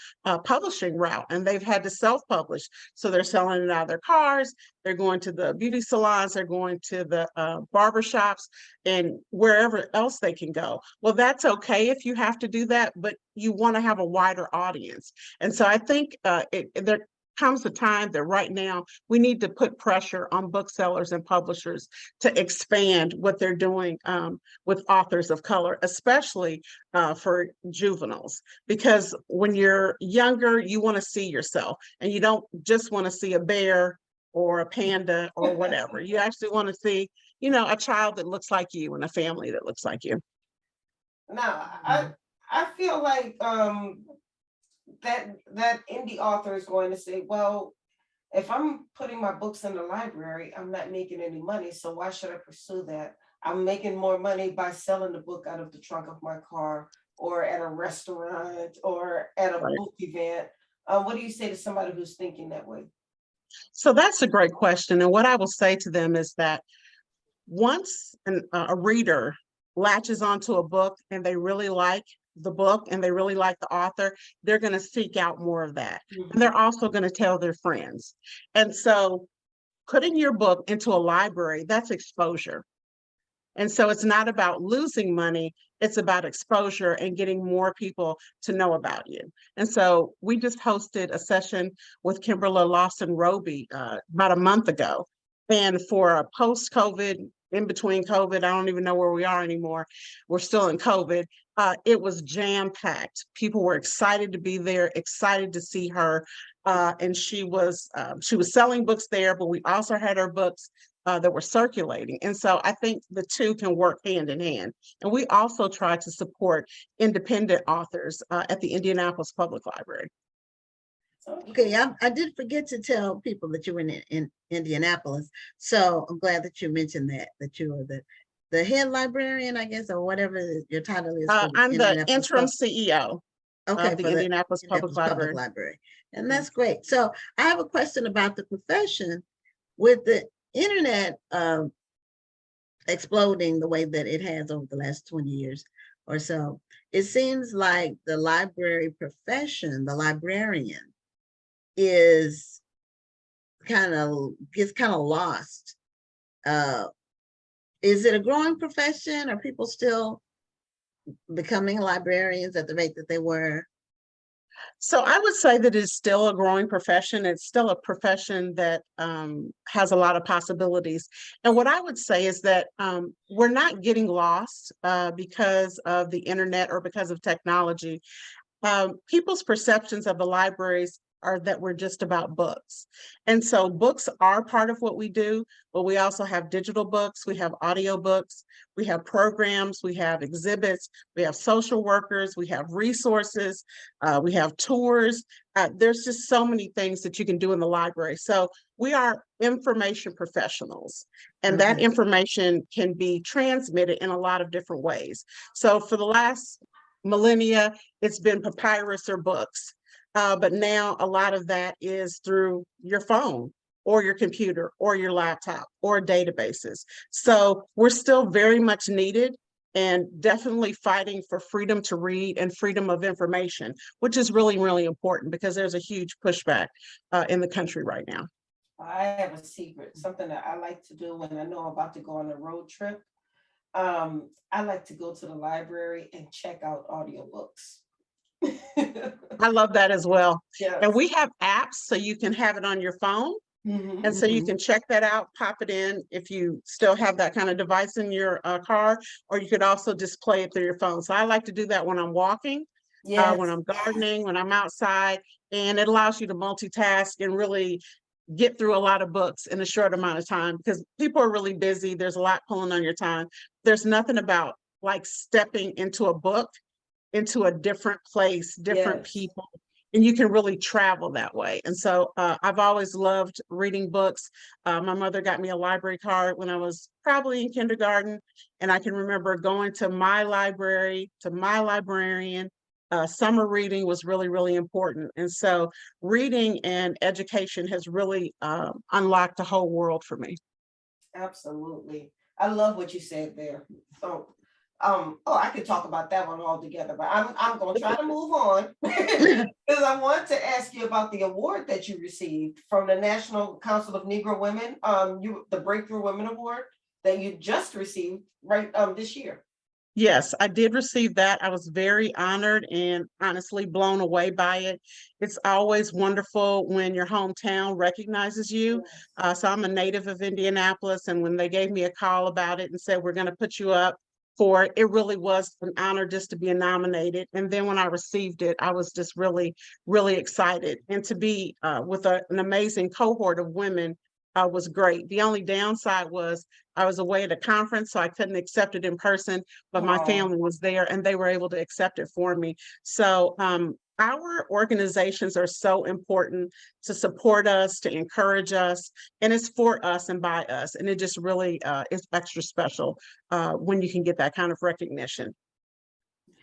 publishing route, and they've had to self-publish. So they're selling it out of their cars, they're going to the beauty salons, they're going to the barber shops, and wherever else they can go. Well, that's okay if you have to do that, but you want to have a wider audience. And so I think there comes a time that right now we need to put pressure on booksellers and publishers to expand what they're doing with authors of color, especially for juveniles. Because when you're younger, you want to see yourself, and you don't just want to see a bear or a panda or whatever. You actually want to see, a child that looks like you and a family that looks like you. Now, I feel like that indie author is going to say, well, if I'm putting my books in the library, I'm not making any money, so why should I pursue that? I'm making more money by selling the book out of the trunk of my car, or at a restaurant, or at a book event. What do you say to somebody who's thinking that way? So that's a great question. And what I will say to them is that once a reader latches onto a book and they really like the book and they really like the author, they're going to seek out more of that. And they're also going to tell their friends. And so putting your book into a library, that's exposure. And so it's not about losing money, it's about exposure and getting more people to know about you. And so we just hosted a session with Kimberly Lawson Roby about a month ago. And for a post-COVID, in between COVID, I don't even know where we are anymore. We're still in COVID. It was jam-packed. People were excited to be there, excited to see her. And she was selling books there, but we also had her books that were circulating. And so I think the two can work hand in hand. And we also try to support independent authors at the Indianapolis Public Library. Okay, I did forget to tell people that you were in Indianapolis. So I'm glad that you mentioned that you were the head librarian, I guess, or whatever your title is. I'm the interim CEO of the Indianapolis Public Library. And that's great. So I have a question about the profession. With the internet exploding the way that it has over the last 20 years or so, it seems like the library profession, the librarian, gets kind of lost. Is it a growing profession? Are people still becoming librarians at the rate that they were? So I would say that it's still a growing profession. It's still a profession that has a lot of possibilities. And what I would say is that we're not getting lost because of the internet or because of technology. People's perceptions of the libraries are that we're just about books. And so books are part of what we do, but we also have digital books, we have audio books, we have programs, we have exhibits, we have social workers, we have resources, we have tours. There's just so many things that you can do in the library. So we are information professionals, and that information can be transmitted in a lot of different ways. So for the last millennia, it's been papyrus or books. But now a lot of that is through your phone or your computer or your laptop or databases. So we're still very much needed, and definitely fighting for freedom to read and freedom of information, which is really, really important because there's a huge pushback in the country right now. I have a secret, something that I like to do when I know I'm about to go on a road trip. I like to go to the library and check out audiobooks. I love that as well. Yes. And we have apps so you can have it on your phone. And so you can check that out, pop it in if you still have that kind of device in your car, or you could also just play it through your phone. So I like to do that when I'm walking, when I'm gardening, when I'm outside, and it allows you to multitask and really get through a lot of books in a short amount of time because people are really busy. There's a lot pulling on your time. There's nothing about like stepping into a book, into a different place, different Yes. people, and you can really travel that way. And so I've always loved reading books. My mother got me a library card when I was probably in kindergarten, and I can remember going to my library, to my librarian. Summer reading was really, really important. And so reading and education has really unlocked a whole world for me. Absolutely. I love what you said there. So, I could talk about that one all together, but I'm going to try to move on because I want to ask you about the award that you received from the National Council of Negro Women, the Breakthrough Women Award that you just received this year. Yes, I did receive that. I was very honored and honestly blown away by it. It's always wonderful when your hometown recognizes you. So I'm a native of Indianapolis, and when they gave me a call about it and said, we're going to put you up for it, it really was an honor just to be nominated. And then when I received it, I was just really, really excited. And to be with an amazing cohort of women was great. The only downside was I was away at a conference, so I couldn't accept it in person, but my family was there and they were able to accept it for me. So our organizations are so important to support us, to encourage us, and it's for us and by us. And it just really is extra special when you can get that kind of recognition.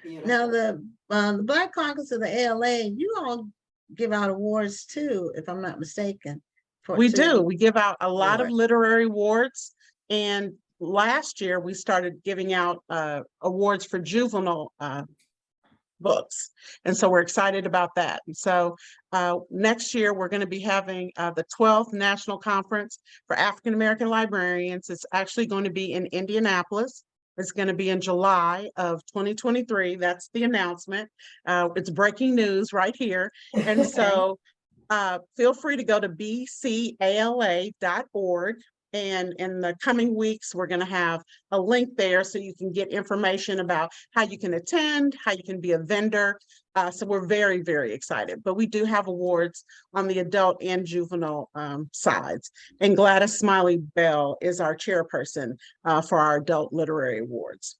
Beautiful. Now, the Black Caucus of the ALA, you all give out awards too, if I'm not mistaken. We do. We give out a lot of literary awards. And last year we started giving out awards for juvenile books. And so we're excited about that. And so next year we're going to be having the 12th National Conference for African American Librarians. It's actually going to be in Indianapolis. It's going to be in July of 2023. That's the announcement. It's breaking news right here. And so feel free to go to bcala.org. And in the coming weeks, we're going to have a link there so you can get information about how you can attend, how you can be a vendor. So we're very, very excited. But we do have awards on the adult and juvenile sides. And Gladys Smiley Bell is our chairperson for our adult literary awards.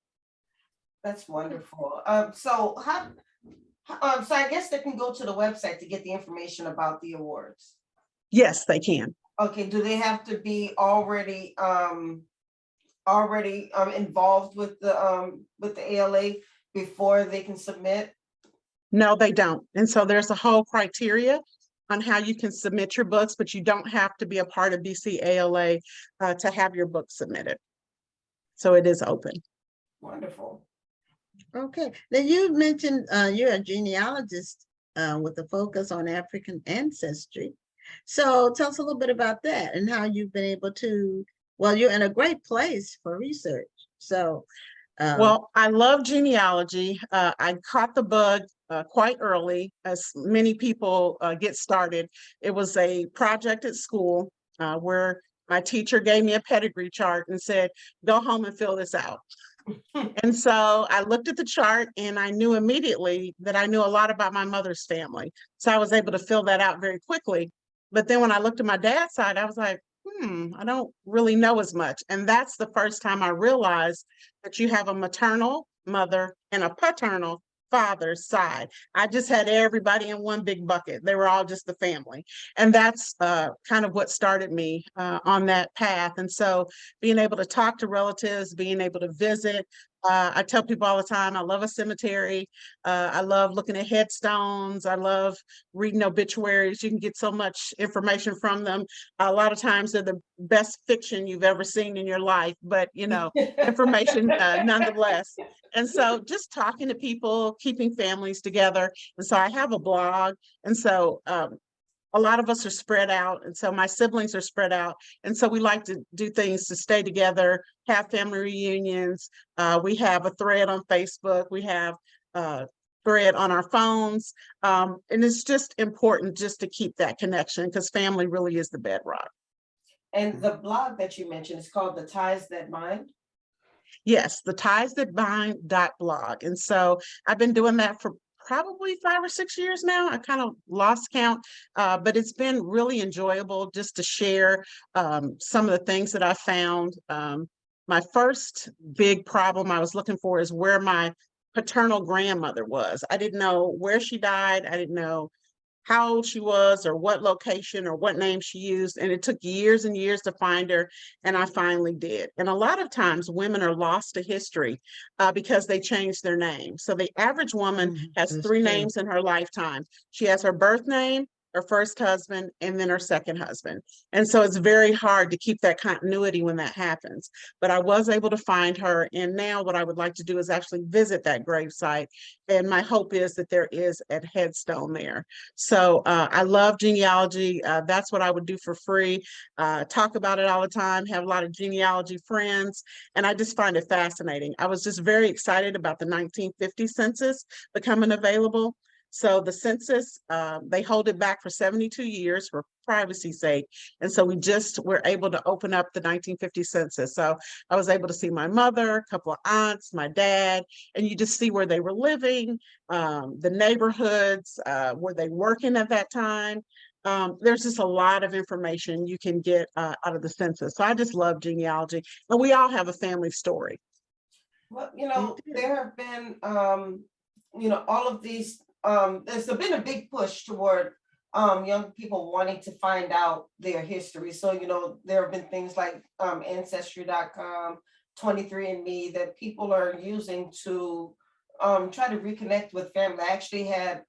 That's wonderful. So I guess they can go to the website to get the information about the awards. Yes, they can. Okay, do they have to be already involved with the ALA before they can submit? No, they don't. And so there's a whole criteria on how you can submit your books, but you don't have to be a part of BCALA to have your book submitted. So it is open. Wonderful. Okay. Now you mentioned you're a genealogist with a focus on African ancestry. So tell us a little bit about that and how you've been able to, well, you're in a great place for research. So, well, I love genealogy. I caught the bug quite early, as many people get started. It was a project at school where my teacher gave me a pedigree chart and said, go home and fill this out. And so I looked at the chart and I knew immediately that I knew a lot about my mother's family. So I was able to fill that out very quickly. But then when I looked at my dad's side, I was like, I don't really know as much. And that's the first time I realized that you have a maternal mother and a paternal father's side. I just had everybody in one big bucket. They were all just the family. And that's kind of what started me on that path. And so being able to talk to relatives, being able to visit, I tell people all the time, I love a cemetery. I love looking at headstones. I love reading obituaries. You can get so much information from them. A lot of times they're the best fiction you've ever seen in your life, but information nonetheless. And so just talking to people, keeping families together. And so I have a blog. And so a lot of us are spread out. And so my siblings are spread out. And so we like to do things to stay together, have family reunions. We have a thread on Facebook. We have a thread on our phones. And it's just important just to keep that connection because family really is the bedrock. And the blog that you mentioned is called The Ties That Bind? Yes, the Ties That Bind.blog. And so I've been doing that for probably 5 or 6 years now. I kind of lost count, but it's been really enjoyable just to share some of the things that I found. My first big problem I was looking for is where my paternal grandmother was. I didn't know where she died. I didn't know how old she was or what location or what name she used. And it took years and years to find her. And I finally did. And a lot of times women are lost to history because they changed their name. So the average woman has That's three true. names in her lifetime. She has her birth name, her first husband, and then her second husband. And so it's very hard to keep that continuity when that happens. But I was able to find her. And now what I would like to do is actually visit that gravesite. And my hope is that there is a headstone there. So I love genealogy. That's what I would do for free. Talk about it all the time, have a lot of genealogy friends. And I just find it fascinating. I was just very excited about the 1950 census becoming available. So the census, they hold it back for 72 years for privacy's sake. And so we just were able to open up the 1950 census. So I was able to see my mother, a couple of aunts, my dad, and you just see where they were living, the neighborhoods, were they working at that time? There's just a lot of information you can get out of the census. So I just love genealogy. And we all have a family story. Well, there have been, all of these, there's been a big push toward young people wanting to find out their history. So, there have been things like Ancestry.com, 23andMe that people are using to try to reconnect with family. I actually had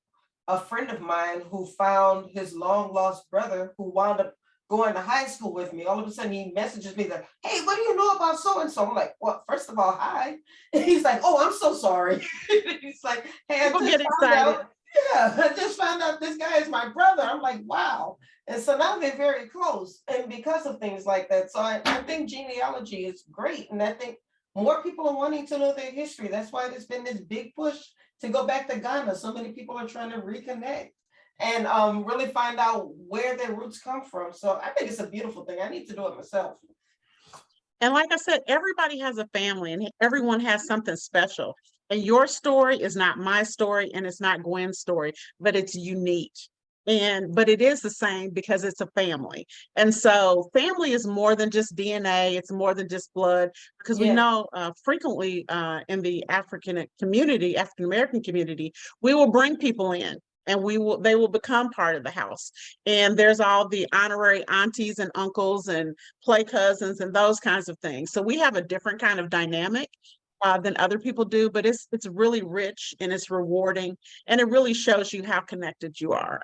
a friend of mine who found his long lost brother who wound up going to high school with me. All of a sudden he messages me like, hey, what do you know about so-and-so? I'm like, well, first of all, hi. And he's like, oh, I'm so sorry. He's like, hey, People get excited. I just found out this guy is my brother. I'm like, wow. And so now they're very close. And because of things like that. So I think genealogy is great. And I think more people are wanting to know their history. That's why there's been this big push to go back to Ghana. So many people are trying to reconnect and really find out where their roots come from. So I think it's a beautiful thing. I need to do it myself. And like I said, everybody has a family and everyone has something special. And your story is not my story and it's not Gwen's story, but it's unique. But it is the same because it's a family. And so family is more than just DNA. It's more than just blood, because we know frequently in the African American community, we will bring people in and they will become part of the house. And there's all the honorary aunties and uncles and play cousins and those kinds of things. So we have a different kind of dynamic than other people do, but it's really rich and it's rewarding, and it really shows you how connected you are.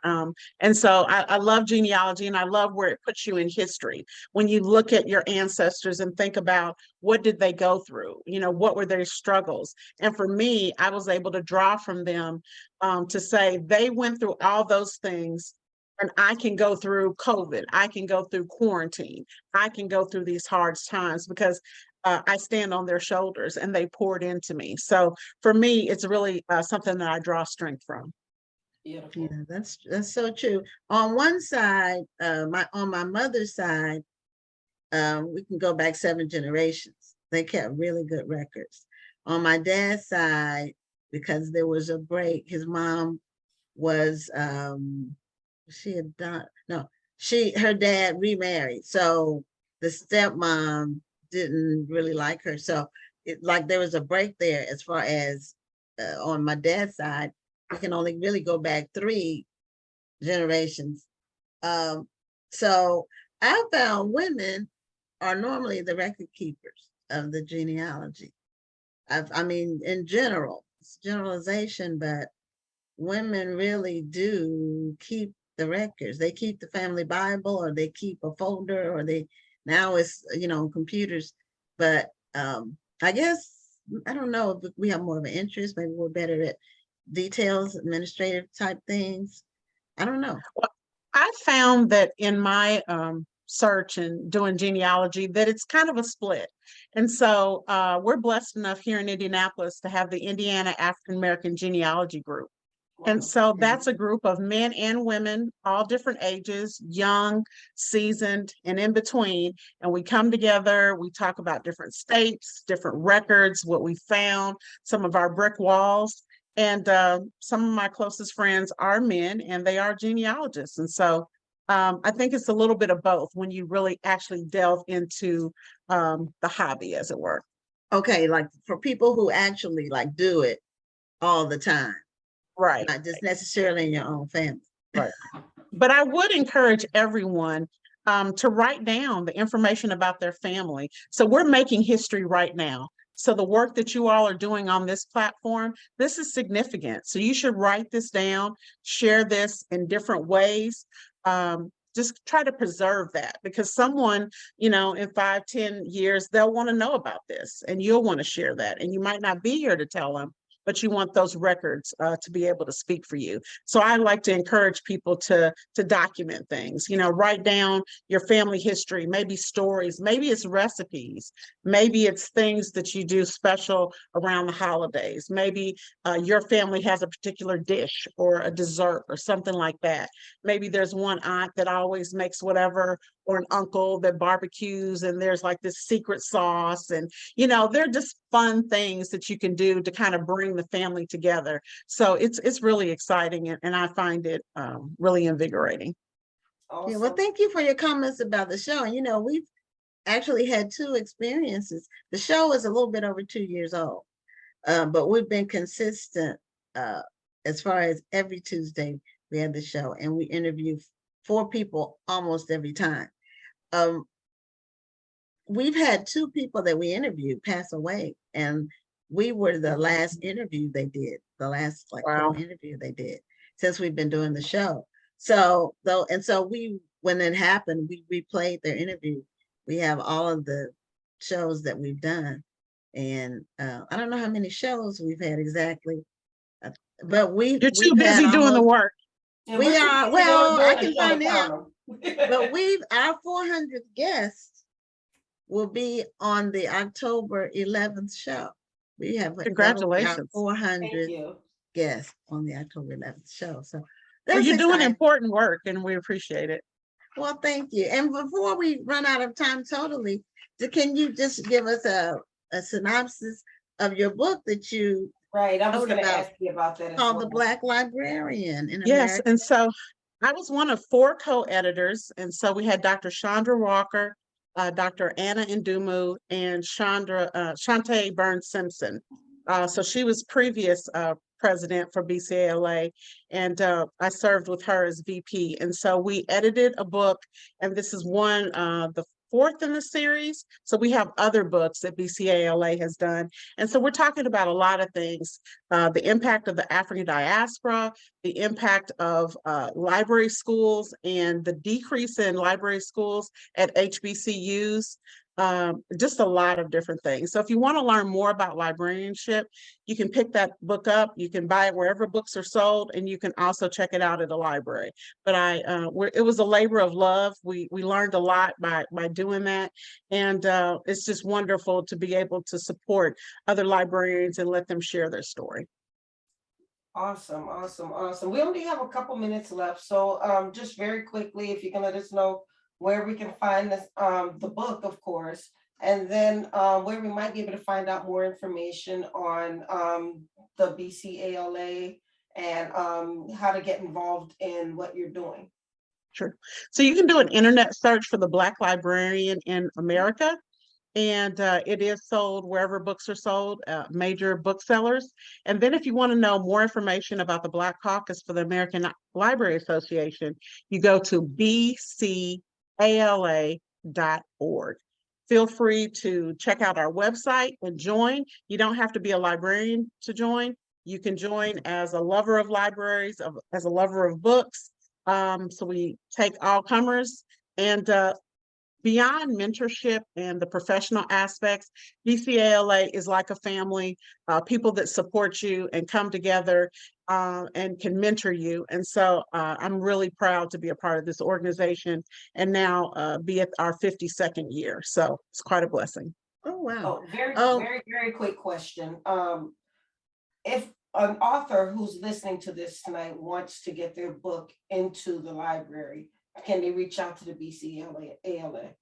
And so I love genealogy, and I love where it puts you in history. When you look at your ancestors and think about what did they go through, what were their struggles? And for me, I was able to draw from them to say they went through all those things. And I can go through COVID. I can go through quarantine. I can go through these hard times because I stand on their shoulders and they poured into me. So for me, it's really something that I draw strength from. Beautiful. Yeah, that's so true. On one side, on my mother's side, we can go back 7 generations. They kept really good records. On my dad's side, because there was a break, his mom was her dad remarried. So the stepmom didn't really like her. So there was a break there as far as on my dad's side, we can only really go back 3 generations. So I found women are normally the record keepers of the genealogy. I mean, in general, it's generalization, but women really do keep the records. They keep the family Bible, or they keep a folder, or now it's, computers. But I guess, I don't know if we have more of an interest. Maybe we're better at details, administrative type things. I don't know. Well, I found that in my search and doing genealogy that it's kind of a split. And so we're blessed enough here in Indianapolis to have the Indiana African American Genealogy Group. And so that's a group of men and women, all different ages, young, seasoned, and in between. And we come together, we talk about different states, different records, what we found, some of our brick walls. And some of my closest friends are men and they are genealogists. And so I think it's a little bit of both when you really actually delve into the hobby, as it were. Okay, like for people who actually like do it all the time, Right. not just necessarily in your own family. Right. But I would encourage everyone to write down the information about their family. So we're making history right now. So the work that you all are doing on this platform, this is significant. So you should write this down, share this in different ways. Just try to preserve that, because someone, you know, in 5-10 years, they'll want to know about this and you'll want to share that. And you might not be here to tell them, but you want those records to be able to speak for you. So I like to encourage people to document things, you know, write down your family history, maybe stories, maybe it's recipes, maybe it's things that you do special around the holidays. Maybe your family has a particular dish or a dessert or something like that. Maybe there's one aunt that always makes whatever, or an uncle that barbecues and there's like this secret sauce. And, you know, they're just fun things that you can do to kind of bring the family together. So it's really exciting, and I find it really invigorating. Awesome. Yeah, well, thank you for your comments about the show. And, you know, we've actually had 2 experiences. The show is a little bit over 2 years old, but we've been consistent as far as every Tuesday we had the show, and we interview 4 people almost every time. We've had 2 people that we interviewed pass away, and we were the last interview they did, the last like interview they did since we've been doing the show. So when it happened, we replayed their interview. We have all of the shows that we've done, and I don't know how many shows we've had exactly, but you're too busy doing the work. Yeah, we are, well, I can find out, but our 400th guest will be on the October 11th show. We have congratulations, 400 guests on the October 11th show. So well, you're doing important work, and we appreciate it. Well, thank you. And before we run out of time totally, can you just give us a synopsis of your book that you I was going to ask you about that. Called The Black Librarian in Yes, America. and so I was one of 4 co-editors, and so we had Dr. Chandra Walker, Dr. Anna Ndumu, and Shantae Burns Simpson. So she was previous president for BCALA, and I served with her as VP. And so we edited a book, and this is the 4th in the series. So we have other books that BCALA has done. And so we're talking about a lot of things, the impact of the African diaspora, the impact of library schools, and the decrease in library schools at HBCUs, just a lot of different things. So if you want to learn more about librarianship, you can pick that book up. You can buy it wherever books are sold, and you can also check it out at a library. But it was a labor of love. We learned a lot by doing that, and it's just wonderful to be able to support other librarians and let them share their story. Awesome. We only have a couple minutes left, so just very quickly, if you can let us know where we can find this, the book, of course, and then where we might be able to find out more information on the BCALA and how to get involved in what you're doing. Sure. So you can do an internet search for the Black Librarian in America, and it is sold wherever books are sold, major booksellers. And then if you want to know more information about the Black Caucus for the American Library Association, you go to bcala.org. Feel free to check out our website and join. You don't have to be a librarian to join. You can join as a lover of libraries, as a lover of books. So we take all comers, and beyond mentorship and the professional aspects, BCALA is like a family, people that support you and come together and can mentor you. And so I'm really proud to be a part of this organization and now be at our 52nd year. So it's quite a blessing. Oh, wow. Very quick question. If an author who's listening to this tonight wants to get their book into the library, can they reach out to the BCALA?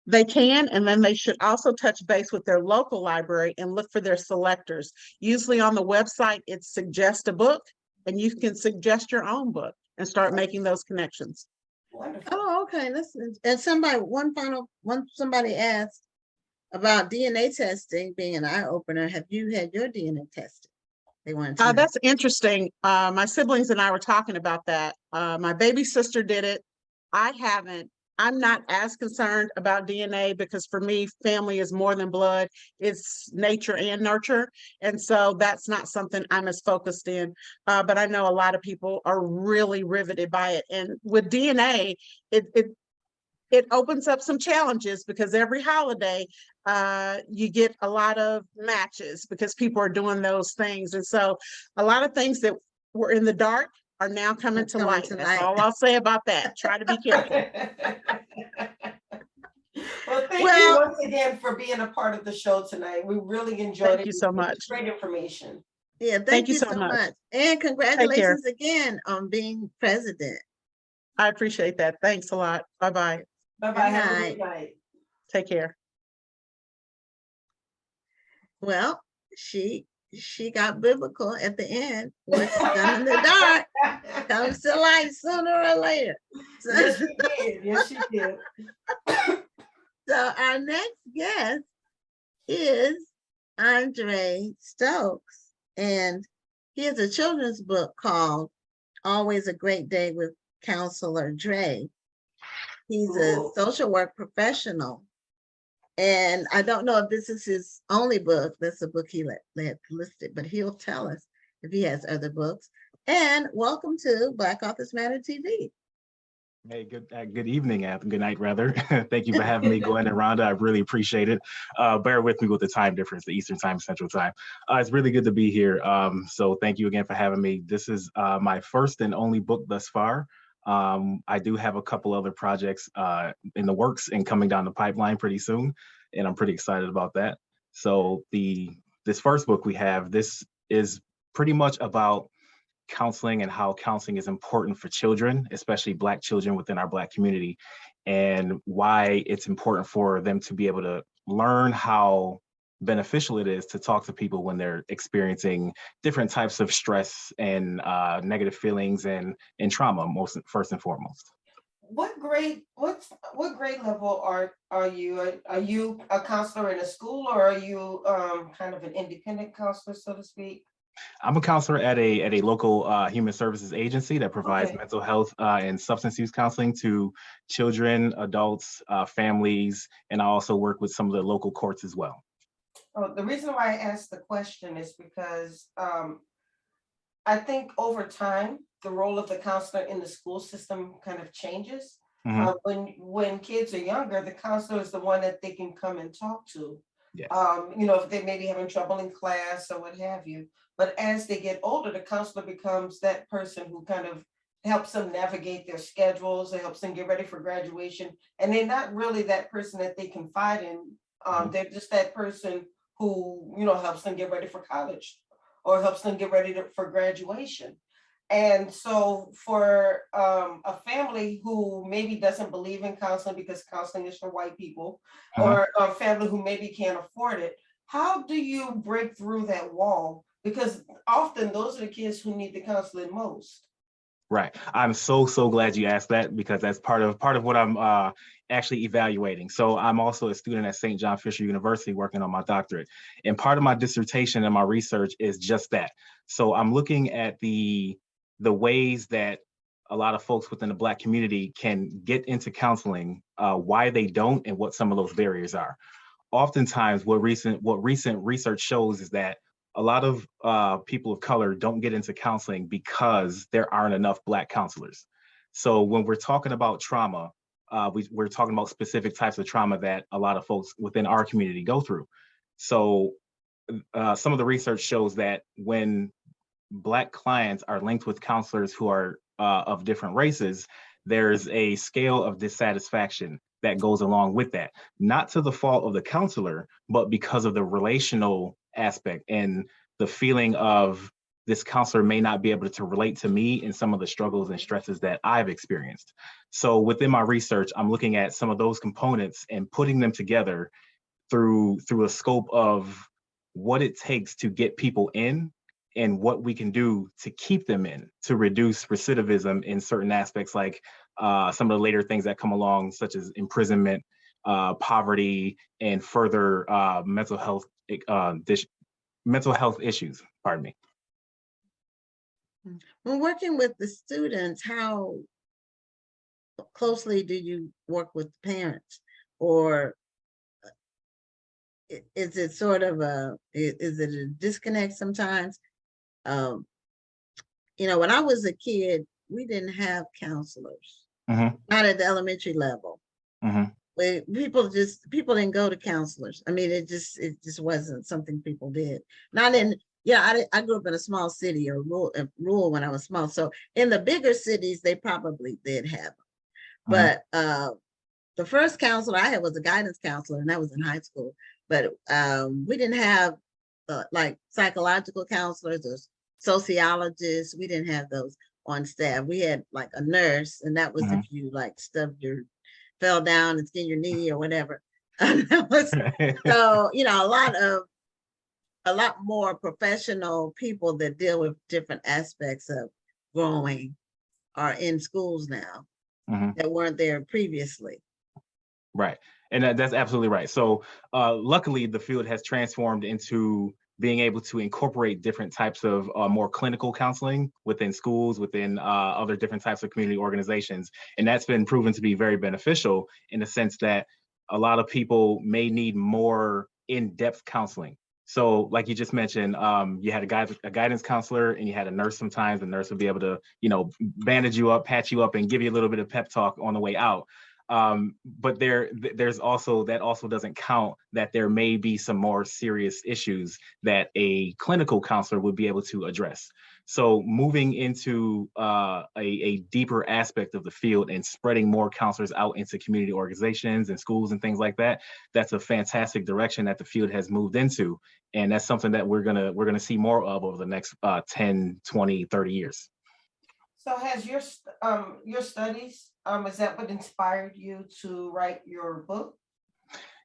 They can, and then they should also touch base with their local library and look for their selectors. Usually on the website, it suggest a book, and you can suggest your own book and start making those connections. Wonderful. Oh, okay. Listen, and somebody asked about DNA testing being an eye opener. Have you had your DNA tested? They wanted to know. That's interesting. My siblings and I were talking about that. My baby sister did it. I haven't. I'm not as concerned about DNA because for me, family is more than blood. It's nature and nurture. And so that's not something I'm as focused in. But I know a lot of people are really riveted by it. And with DNA, it opens up some challenges because every holiday you get a lot of matches because people are doing those things. And so a lot of things that were in the dark are now coming to light. That's all I'll say about that. Try to be careful. Well, thank you once again for being a part of the show tonight. We really enjoyed it. Thank you so much. Great information. Yeah, thank you so much. And congratulations again on being president. I appreciate that. Thanks a lot. Bye-bye. Bye-bye. Have a good night. Take care. Well, she got biblical at the end. What's done in the dark comes to light sooner or later. So, yes, she did. Yes, she did. So our next guest is Andre Stokes, and he has a children's book called Always a Great Day with Counselor Dre. He's a social work professional. And I don't know if this is his only book. That's a book he let listed, but he'll tell us if he has other books. And welcome to Black Authors Matter TV. Hey, good evening, good night, rather. Thank you for having me, Gwen and Rhonda. I really appreciate it. Bear with me with the time difference, the Eastern Time, Central Time. It's really good to be here. So thank you again for having me. This is my first and only book thus far. I do have a couple other projects in the works and coming down the pipeline pretty soon, and I'm pretty excited about that. So this first book we have, this is pretty much about counseling and how counseling is important for children, especially Black children within our Black community, and why it's important for them to be able to learn how beneficial it is to talk to people when they're experiencing different types of stress and negative feelings and trauma, first and foremost. What grade level are you? Are you a counselor in a school, or are you kind of an independent counselor, so to speak? I'm a counselor at a local human services agency that provides mental health and substance use counseling to children, adults, families, and I also work with some of the local courts as well. Oh, the reason why I asked the question is because I think over time, the role of the counselor in the school system kind of changes. Mm-hmm. When kids are younger, the counselor is the one that they can come and talk to. Yes. If they may be having trouble in class or what have you. But as they get older, the counselor becomes that person who kind of helps them navigate their schedules, it helps them get ready for graduation. And they're not really that person that they confide in. They're just that person who, helps them get ready for college or helps them get ready for graduation. And so for a family who maybe doesn't believe in counseling because counseling is for white people, or a family who maybe can't afford it, how do you break through that wall? Because often those are the kids who need the counseling most. Right. I'm so glad you asked that, because that's part of what I'm actually evaluating. So I'm also a student at St. John Fisher University working on my doctorate. And part of my dissertation and my research is just that. So I'm looking at the ways that a lot of folks within the Black community can get into counseling, why they don't, and what some of those barriers are. Oftentimes, what recent research shows is that a lot of people of color don't get into counseling because there aren't enough Black counselors. So when we're talking about trauma, we're talking about specific types of trauma that a lot of folks within our community go through. So some of the research shows that when Black clients are linked with counselors who are of different races, there's a scale of dissatisfaction that goes along with that, not to the fault of the counselor, but because of the relational aspect and the feeling of this counselor may not be able to relate to me in some of the struggles and stresses that I've experienced. So within my research, I'm looking at some of those components and putting them together through a scope of what it takes to get people in and what we can do to keep them in, to reduce recidivism in certain aspects, like some of the later things that come along, such as imprisonment, poverty, and further mental health issues, pardon me. When working with the students, how closely do you work with parents? Or is it sort of is it a disconnect sometimes? When I was a kid, we didn't have counselors, not at the elementary level. People didn't go to counselors. I mean, it just wasn't something people did. I grew up in a small city or rural when I was small. So in the bigger cities, they probably did have them. But the first counselor I had was a guidance counselor, and that was in high school. But we didn't have like psychological counselors or sociologists. We didn't have those on staff. We had like a nurse, and that was if you like fell down and skinned your knee or whatever. So, a lot more professional people that deal with different aspects of growing are in schools now that weren't there previously. Right. And that's absolutely right. So luckily, the field has transformed into being able to incorporate different types of more clinical counseling within schools, within other different types of community organizations. And that's been proven to be very beneficial in the sense that a lot of people may need more in-depth counseling. So like you just mentioned, you had a guidance counselor and you had a nurse sometimes. The nurse would be able to, bandage you up, patch you up, and give you a little bit of pep talk on the way out. But there's also, that also doesn't count that there may be some more serious issues that a clinical counselor would be able to address. So moving into a deeper aspect of the field and spreading more counselors out into community organizations and schools and things like that, that's a fantastic direction that the field has moved into. And that's something that we're gonna see more of over the next 10, 20, 30 years. So has your studies, is that what inspired you to write your book?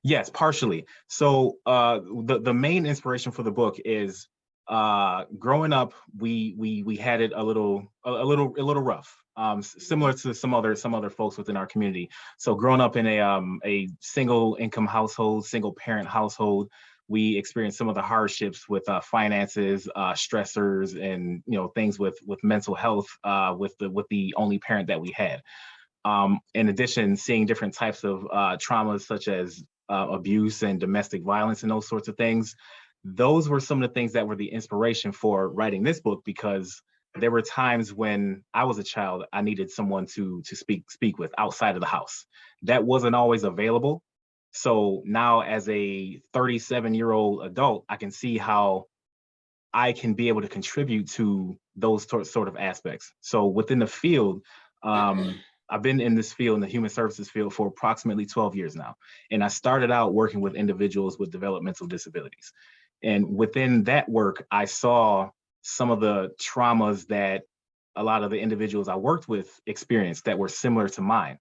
Yes, partially. So the main inspiration for the book is growing up, we had it a little rough, similar to some other folks within our community. So growing up in a single income household, single parent household, we experienced some of the hardships with finances, stressors, and things with mental health with the only parent that we had. In addition, seeing different types of traumas such as abuse and domestic violence and those sorts of things. Those were some of the things that were the inspiration for writing this book, because there were times when I was a child, I needed someone to speak with outside of the house. That wasn't always available. So now as a 37-year-old adult, I can see how I can be able to contribute to those sort of aspects. So within the field, I've been in this field, in the human services field, for approximately 12 years now. And I started out working with individuals with developmental disabilities. And within that work, I saw some of the traumas that a lot of the individuals I worked with experienced that were similar to mine.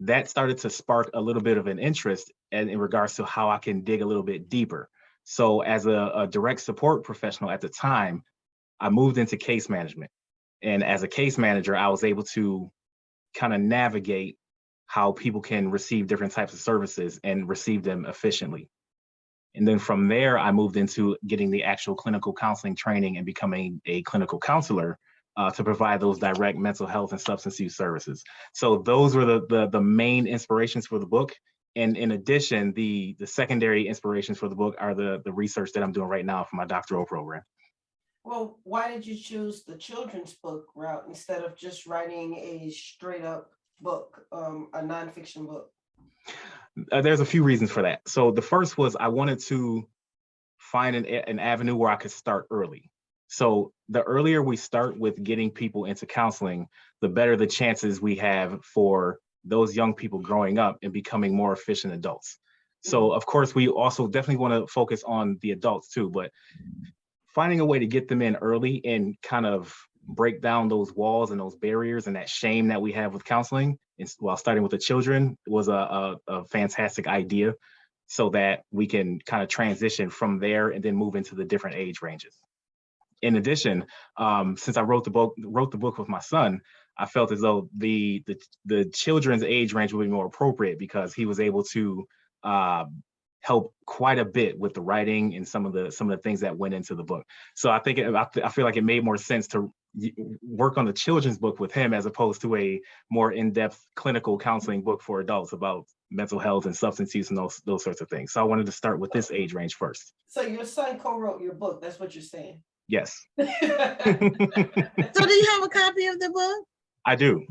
That started to spark a little bit of an interest in regards to how I can dig a little bit deeper. So as a direct support professional at the time, I moved into case management. And as a case manager, I was able to kind of navigate how people can receive different types of services and receive them efficiently. And then from there, I moved into getting the actual clinical counseling training and becoming a clinical counselor to provide those direct mental health and substance use services. So those were the main inspirations for the book. And in addition, the secondary inspirations for the book are the research that I'm doing right now for my doctoral program. Well, why did you choose the children's book route instead of just writing a straight up book, a nonfiction book? There's a few reasons for that. So the first was I wanted to find an avenue where I could start early. So the earlier we start with getting people into counseling, the better the chances we have for those young people growing up and becoming more efficient adults. So of course, we also definitely want to focus on the adults too, but finding a way to get them in early and kind of break down those walls and those barriers and that shame that we have with counseling, while starting with the children, was a fantastic idea, so that we can kind of transition from there and then move into the different age ranges. In addition, since I wrote the book with my son, I felt as though the children's age range would be more appropriate, because he was able to help quite a bit with the writing and some of the things that went into the book. So I think I feel like it made more sense to work on the children's book with him, as opposed to a more in-depth clinical counseling book for adults about mental health and substance use and those sorts of things. So I wanted to start with this age range first. So your son co-wrote your book, that's what you're saying? Yes. So do you have a copy of the book? I do.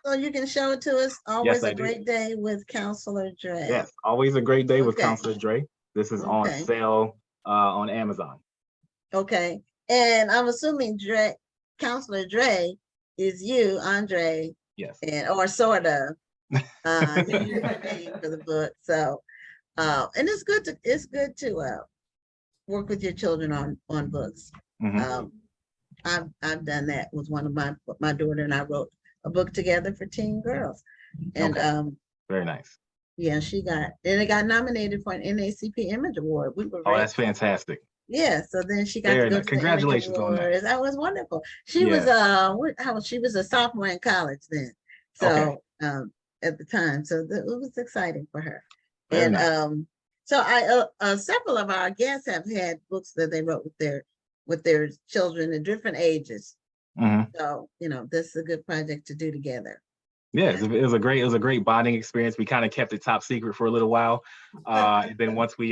So you can show it to us. Always Yes, I a great day with Counselor Dre. Yes, always a great day with Okay. Counselor Dre. This is on sale on Amazon. Okay. And I'm assuming Counselor Dre is you, Andre. Yes. Or sort of for the book. So and it's good to work with your children on books. Mm-hmm. I've done that with one of my daughter and I wrote a book together for teen girls. And very nice. Yeah, it got nominated for an NAACP Image Award. We were that's fantastic. Yeah, so then she got very to go nice. to Congratulations the on that. That was wonderful. She was she was a sophomore in college then. So at the time, so it was exciting for her. Very and nice. So several of our guests have had books that they wrote with their children at different ages. Mm-hmm. So this is a good project to do together. Yeah, it was a great bonding experience. We kind of kept it top secret for a little while. And then once we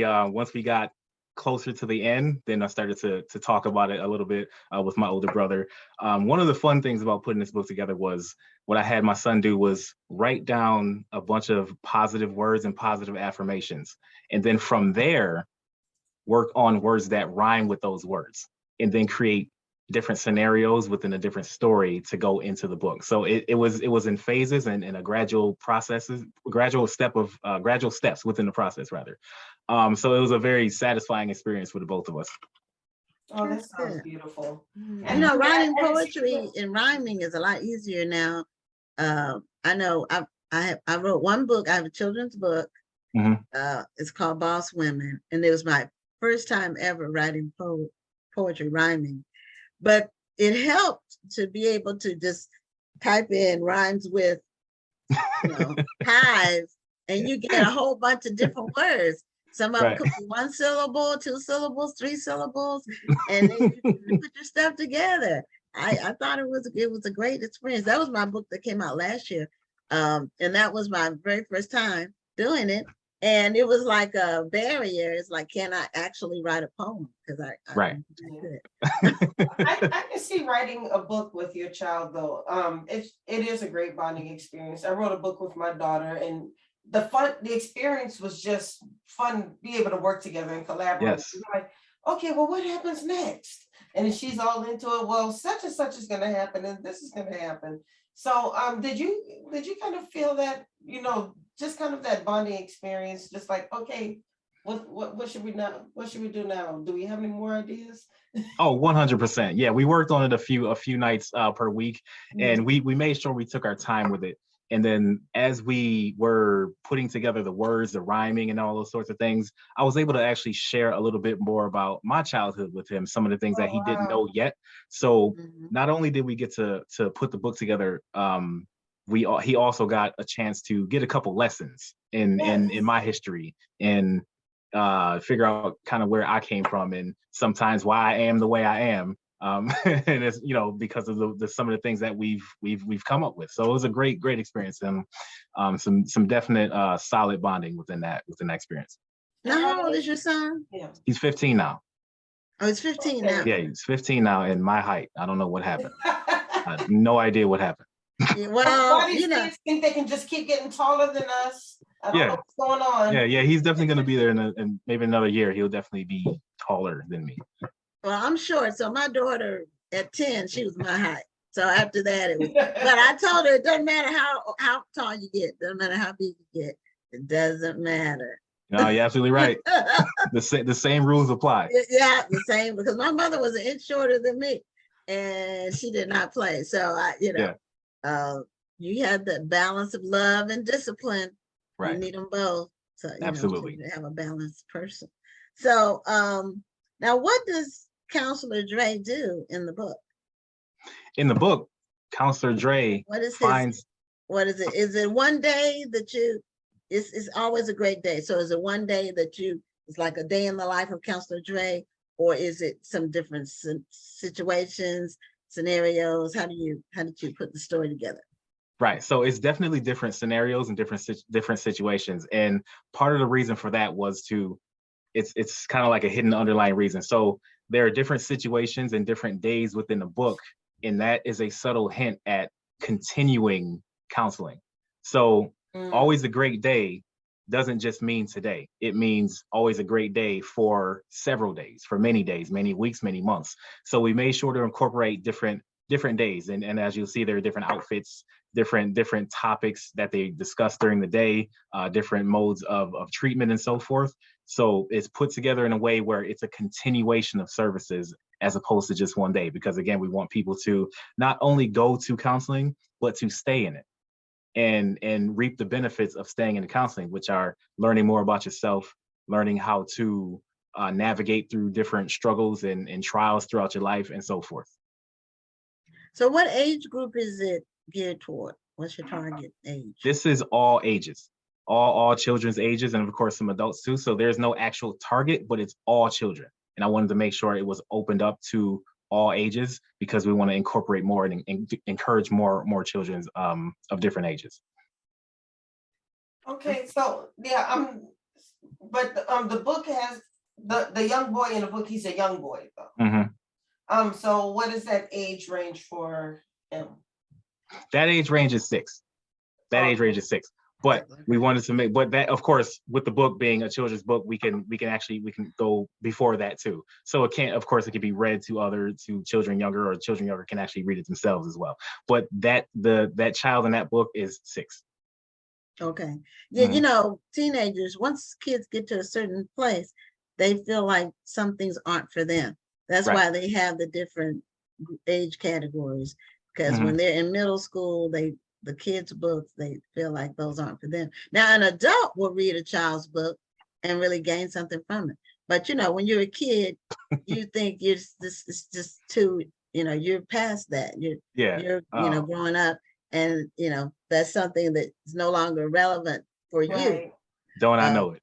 got closer to the end, then I started to talk about it a little bit with my older brother. One of the fun things about putting this book together was what I had my son do was write down a bunch of positive words and positive affirmations. And then from there, work on words that rhyme with those words, and then create different scenarios within a different story to go into the book. So it was in phases and a gradual steps within the process rather. So it was a very satisfying experience for the both of us. Oh, that sounds beautiful. Writing poetry and rhyming is a lot easier now. I know I wrote one book. I have a children's book. Mm-hmm. It's called Boss Women, and it was my first time ever writing poetry rhyming. But it helped to be able to just type in rhymes with highs, and you get a whole bunch of different words. Some of them could be 1 syllable, 2 syllables, 3 syllables, and then you put your stuff together. I thought it was a great experience. That was my book that came out last year, and that was my very first time doing it. And it was like a barrier. It's like, can I actually write a poem? Because I can see writing a book with your child though. It is a great bonding experience. I wrote a book with my daughter, and the experience was just fun. Be able to work together and collaborate. Yes. Like, okay, well, what happens next? And then she's all into it. Well, such and such is going to happen, and this is going to happen. So, did you kind of feel that, just kind of that bonding experience, just like, okay, what should we now? What should we do now? Do we have any more ideas? Oh, 100%. Yeah, we worked on it a few nights per week, and we made sure we took our time with it. And then as we were putting together the words, the rhyming and all those sorts of things, I was able to actually share a little bit more about my childhood with him, some of the things that he didn't know yet. So not only did we get to put the book together, he also got a chance to get a couple lessons in my history and figure out kind of where I came from and sometimes why I am the way I am. And it's because of some of the things that we've come up with. So it was a great experience and some definite solid bonding within that experience. Now, how old is your son? He's 15 now. Oh, he's 15 now. Yeah, he's 15 now, and my height. I don't know what happened. I have no idea what happened. Well, why do these kids think they can just keep getting taller than us? I don't know what's going on. Yeah, he's definitely going to be there in maybe another year. He'll definitely be taller than me. Well, I'm short, so my daughter at 10, she was my height. So after that, it was. But I told her it doesn't matter how tall you get, doesn't matter how big you get, it doesn't matter. No, you're absolutely right. The same rules apply. Yeah, the same, because my mother was an inch shorter than me and she did not play. So you had the balance of love and discipline. Right. You need them both. So, Absolutely. to have a balanced person. So, now what does Counselor Dre do in the book? In the book, Counselor Dre finds. What is it? Is it one day that it's always a great day. So is it one day that it's like a day in the life of Counselor Dre, or is it some different situations, scenarios? How did you put the story together? Right. So it's definitely different scenarios and different situations. And part of the reason for that was it's kind of like a hidden underlying reason. So there are different situations and different days within the book, and that is a subtle hint at continuing counseling. So always a great day doesn't just mean today. It means always a great day for several days, for many days, many weeks, many months. So we made sure to incorporate different days. And as you'll see, there are different outfits, different topics that they discuss during the day, different modes of treatment and so forth. So it's put together in a way where it's a continuation of services as opposed to just one day, because again, we want people to not only go to counseling, but to stay in it and reap the benefits of staying in the counseling, which are learning more about yourself, learning how to navigate through different struggles and trials throughout your life and so forth. So what age group is it geared toward? What's your target age? This is all ages, all children's ages, and of course some adults too. So there's no actual target, but it's all children. And I wanted to make sure it was opened up to all ages because we want to incorporate more and encourage more children of different ages. Okay, so yeah, but the book has the young boy in the book. He's a young boy though. Mm-hmm. So what is that age range for him? That age range is 6. Age range is 6. But we wanted to make, but that, of course, with the book being a children's book, we can go before that too. So it can't, of course, it can be read to children younger, or children younger can actually read it themselves as well. But that child in that book is 6. Okay. Yeah, teenagers, once kids get to a certain place, they feel like some things aren't for them. That's right. Why they have the different age categories. Because when they're in middle school, the kids' books, they feel like those aren't for them. Now, an adult will read a child's book and really gain something from it. But when you're a kid, you think this is just too, you're past that. You're growing up, and that's something that is no longer relevant for you. Don't I know it?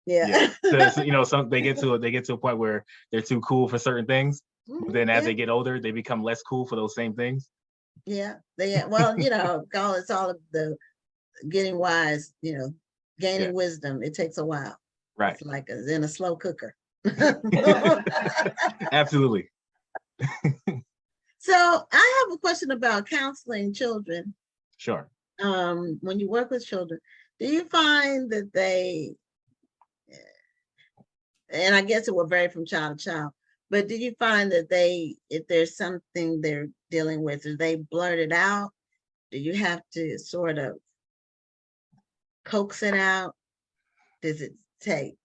Yeah. So, they get to a point where they're too cool for certain things. But then as they get older, they become less cool for those same things. Yeah, it's all of the getting wise, gaining wisdom. It takes a while. Right. It's like in a slow cooker. Absolutely. So I have a question about counseling children. Sure. When you work with children, do you find that and I guess it will vary from child to child, but do you find that if there's something they're dealing with, do they blurt it out? Do you have to sort of coax it out? Does it take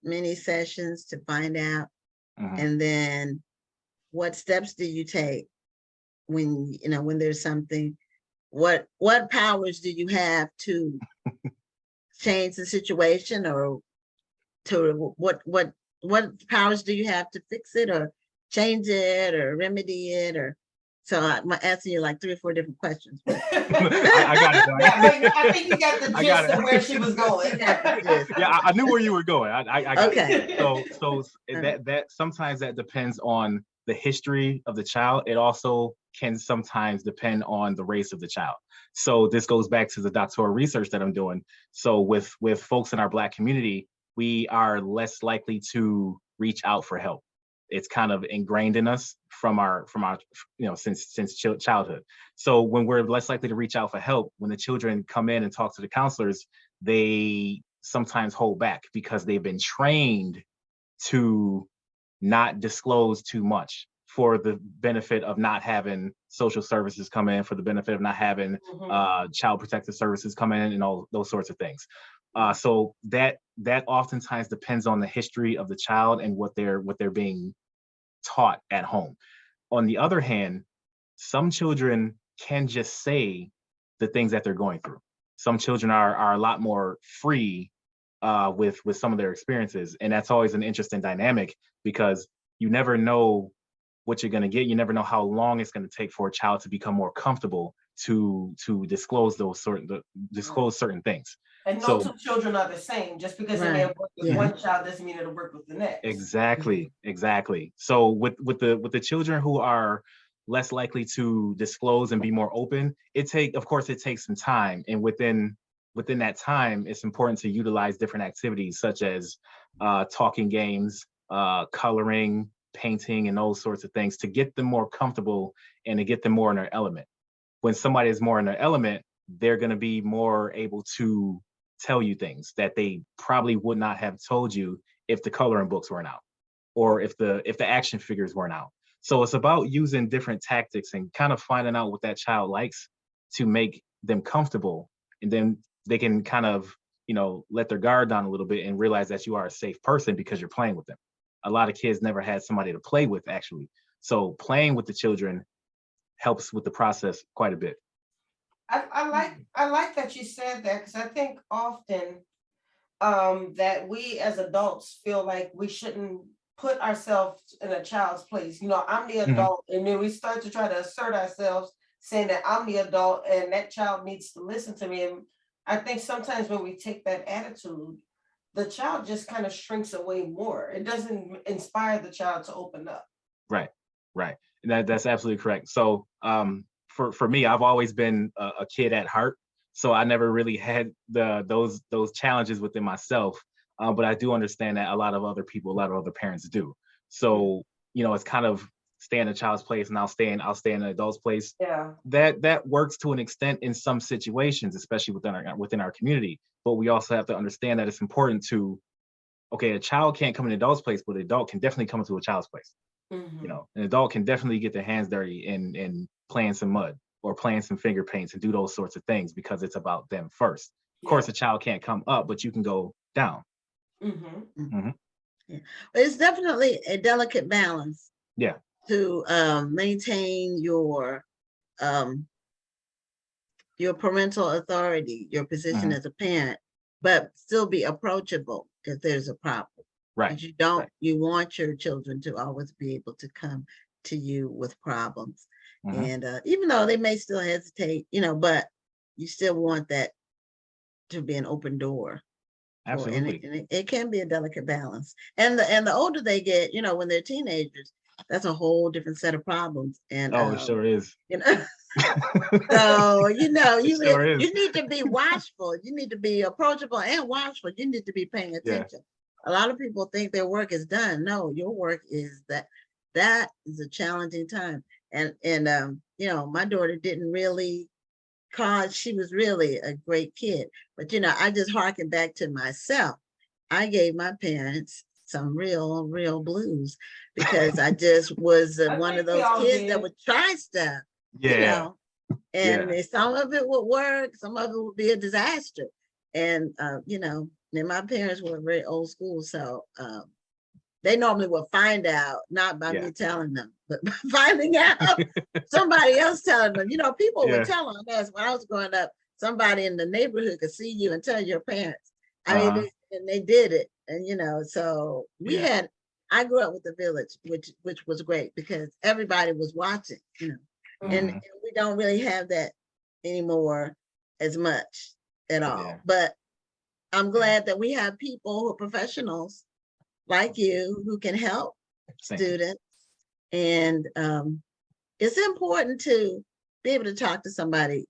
many sessions to find out? And then what steps do you take when there's something? What powers do you have to change the situation, or to what powers do you have to fix it or change it or remedy it? Or so I'm asking you like 3 or 4 different questions. I got it. Yeah, I think you got the gist of where she was going. Yeah, I knew where you were going. I got okay. It. So that sometimes that depends on the history of the child. It also can sometimes depend on the race of the child. So this goes back to the doctoral research that I'm doing. So with folks in our Black community, we are less likely to reach out for help. It's kind of ingrained in us from our since childhood. So when we're less likely to reach out for help, when the children come in and talk to the counselors, they sometimes hold back because they've been trained to not disclose too much for the benefit of not having social services come in, for the benefit of not having child protective services come in, and all those sorts of things. So that oftentimes depends on the history of the child and what they're being taught at home. On the other hand, some children can just say the things that they're going through. Some children are a lot more free with some of their experiences, and that's always an interesting dynamic because you never know what you're going to get. You never know how long it's going to take for a child to become more comfortable to disclose certain things. And no two children are the same. Just because it may have worked with one child doesn't mean it'll work with the next. Exactly. So with the children who are less likely to disclose and be more open, it takes some time, and within that time, it's important to utilize different activities such as talking games, coloring, painting, and those sorts of things to get them more comfortable and to get them more in their element. When somebody is more in their element, they're going to be more able to tell you things that they probably would not have told you if the coloring books weren't out or if the action figures weren't out. So it's about using different tactics and kind of finding out what that child likes to make them comfortable, and then they can kind of, let their guard down a little bit and realize that you are a safe person because you're playing with them. A lot of kids never had somebody to play with, actually. So playing with the children helps with the process quite a bit. I like that you said that, because I think often that we as adults feel like we shouldn't put ourselves in a child's place. I'm the adult, and then we start to try to assert ourselves, saying that I'm the adult and that child needs to listen to me. And I think sometimes when we take that attitude, the child just kind of shrinks away more. It doesn't inspire the child to open up. Right. And that's absolutely correct. So for me, I've always been a kid at heart. So I never really had those challenges within myself. But I do understand that a lot of other parents do. So, it's kind of stay in a child's place and I'll stay in an adult's place. Yeah. That works to an extent in some situations, especially within our community. But we also have to understand that it's important a child can't come in an adult's place, but an adult can definitely come into a child's place. Mm-hmm. An adult can definitely get their hands dirty and play in some mud or play in some finger paints and do those sorts of things because it's about them first. Of course, a child can't come up, but you can go down. Mm-hmm. Mm-hmm. Yeah. But it's definitely a delicate balance. Yeah. To maintain your parental authority, your position as a parent, but still be approachable if there's a problem. Right. You want your children to always be able to come to you with problems. And even though they may still hesitate, but you still want that to be an open door. Absolutely. And it can be a delicate balance. And the older they get, when they're teenagers, that's a whole different set of problems. And it sure is. So you sure need to be watchful. You need to be approachable and watchful. You need to be paying attention. A lot of people think their work is done. No, your work is that is a challenging time. And my daughter didn't really cause, she was really a great kid. But I just harken back to myself. I gave my parents some real blues because I just was one of those kids that would try stuff. And some of it would work, some of it would be a disaster. And and my parents were very old school, so they normally would find out, not by me telling them, but by finding out somebody else telling them. People would tell on us when I was growing up. Somebody in the neighborhood could see you and tell your parents. I mean, they did it, and so we had. I grew up with the village, which was great because everybody was watching, and we don't really have that anymore as much at all. But I'm glad that we have people who are professionals like you who can help students. And it's important to be able to talk to somebody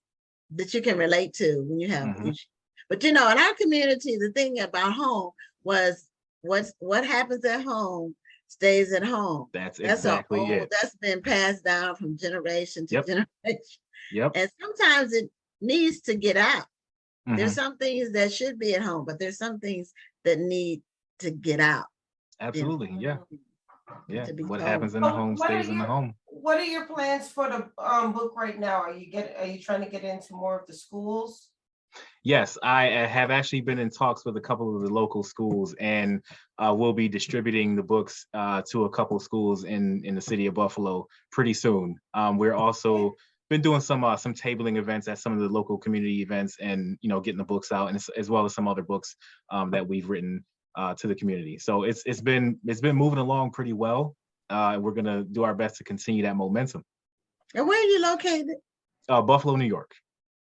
that you can relate to when you have issues. But in our community, the thing about home was what happens at home stays at home. That's exactly it. That's been passed down from generation to generation. Yep. And sometimes it needs to get out. There's some things that should be at home, but there's some things that need to get out. Absolutely. Yeah. What happens in the home stays in the home. What are your plans for the book right now? Are you trying to get into more of the schools? Yes, I have actually been in talks with a couple of the local schools, and we'll be distributing the books to a couple of schools in the city of Buffalo pretty soon. We're also been doing some tabling events at some of the local community events, and getting the books out, and as well as some other books that we've written to the community. So it's been moving along pretty well. We're gonna do our best to continue that momentum. And where are you located? Buffalo, New York.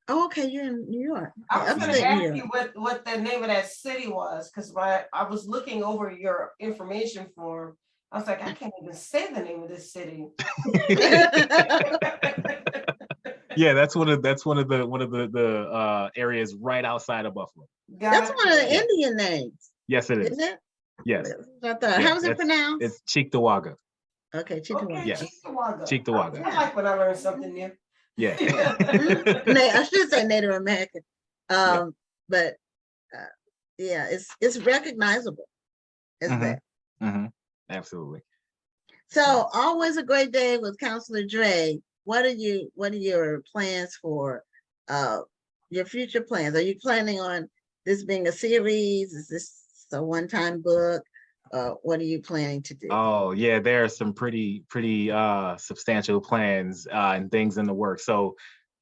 Oh, okay, you're in New York. I was Upstate gonna New ask York. you what the name of that city was, because I was looking over your information form. I was like, I can't even say the name of this city. Yeah, that's one of the areas right outside of Buffalo. That's one of the Indian names. Yes, it is. Isn't it? Yes. How's it pronounced? It's Cheektowaga. Okay, Cheektowaga. Okay, Yes. Cheektowaga. Cheektowaga. I like when I learn something new. Yeah. I should say Native American. But yeah, it's recognizable as that. Absolutely. So always a great day with Counselor Dre. What are your plans for your future plans? Are you planning on this being a series? Is this a one-time book? What are you planning to do? Oh yeah, there are some pretty substantial plans and things in the works. So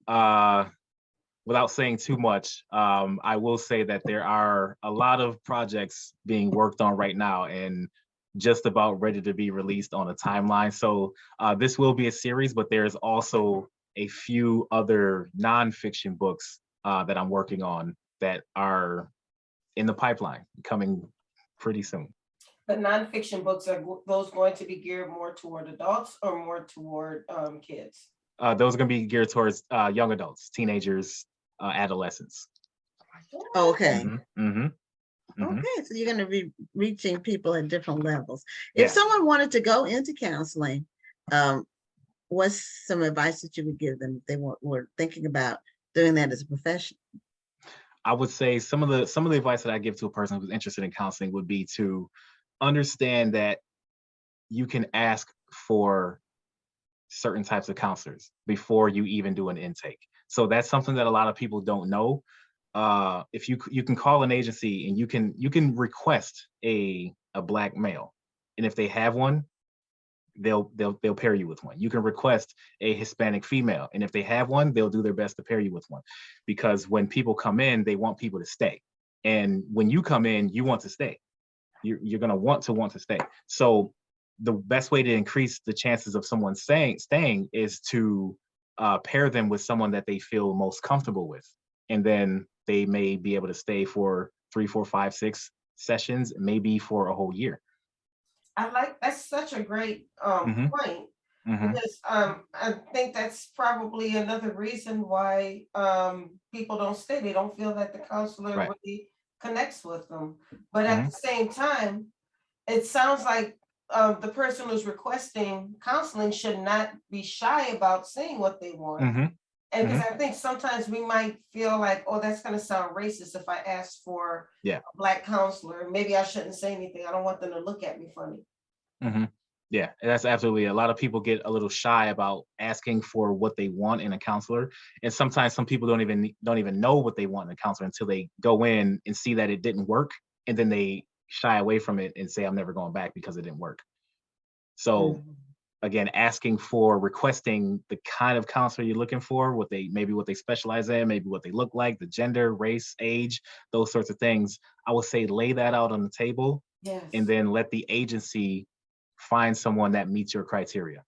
without saying too much, I will say that there are a lot of projects being worked on right now and just about ready to be released on a timeline. So this will be a series, but there's also a few other nonfiction books that I'm working on that are in the pipeline coming pretty soon. The nonfiction books, are those going to be geared more toward adults or more toward kids? Those are going to be geared towards young adults, teenagers, adolescents. Okay. Mm-hmm. Okay, so you're going to be reaching people at different levels. If someone wanted to go into counseling, what's some advice that you would give them if they were thinking about doing that as a profession? I would say some of the advice that I give to a person who's interested in counseling would be to understand that you can ask for certain types of counselors before you even do an intake. So that's something that a lot of people don't know. If you can call an agency and you can request a Black male, and if they have one, they'll pair you with one. You can request a Hispanic female, and if they have one, they'll do their best to pair you with one, because when people come in, they want people to stay, and when you come in, you want to stay. You're gonna want to stay. So the best way to increase the chances of someone staying is to pair them with someone that they feel most comfortable with, and then they may be able to stay for 3, 4, 5, 6 sessions, maybe for a whole year. That's such a great point, because I think that's probably another reason why people don't stay. They don't feel that the counselor really connects with them. But at the same time, it sounds like the person who's requesting counseling should not be shy about saying what they want. And because I think sometimes we might feel like, oh, that's going to sound racist if I ask for a Black counselor. Maybe I shouldn't say anything. I don't want them to look at me funny. Yeah, that's absolutely. A lot of people get a little shy about asking for what they want in a counselor, and sometimes some people don't even know what they want in a counselor until they go in and see that it didn't work, and then they shy away from it and say, I'm never going back because it didn't work. So again, requesting the kind of counselor you're looking for, what they specialize in, maybe what they look like, the gender, race, age, those sorts of things. I would say lay that out on the table, and then let the agency find someone that meets your criteria.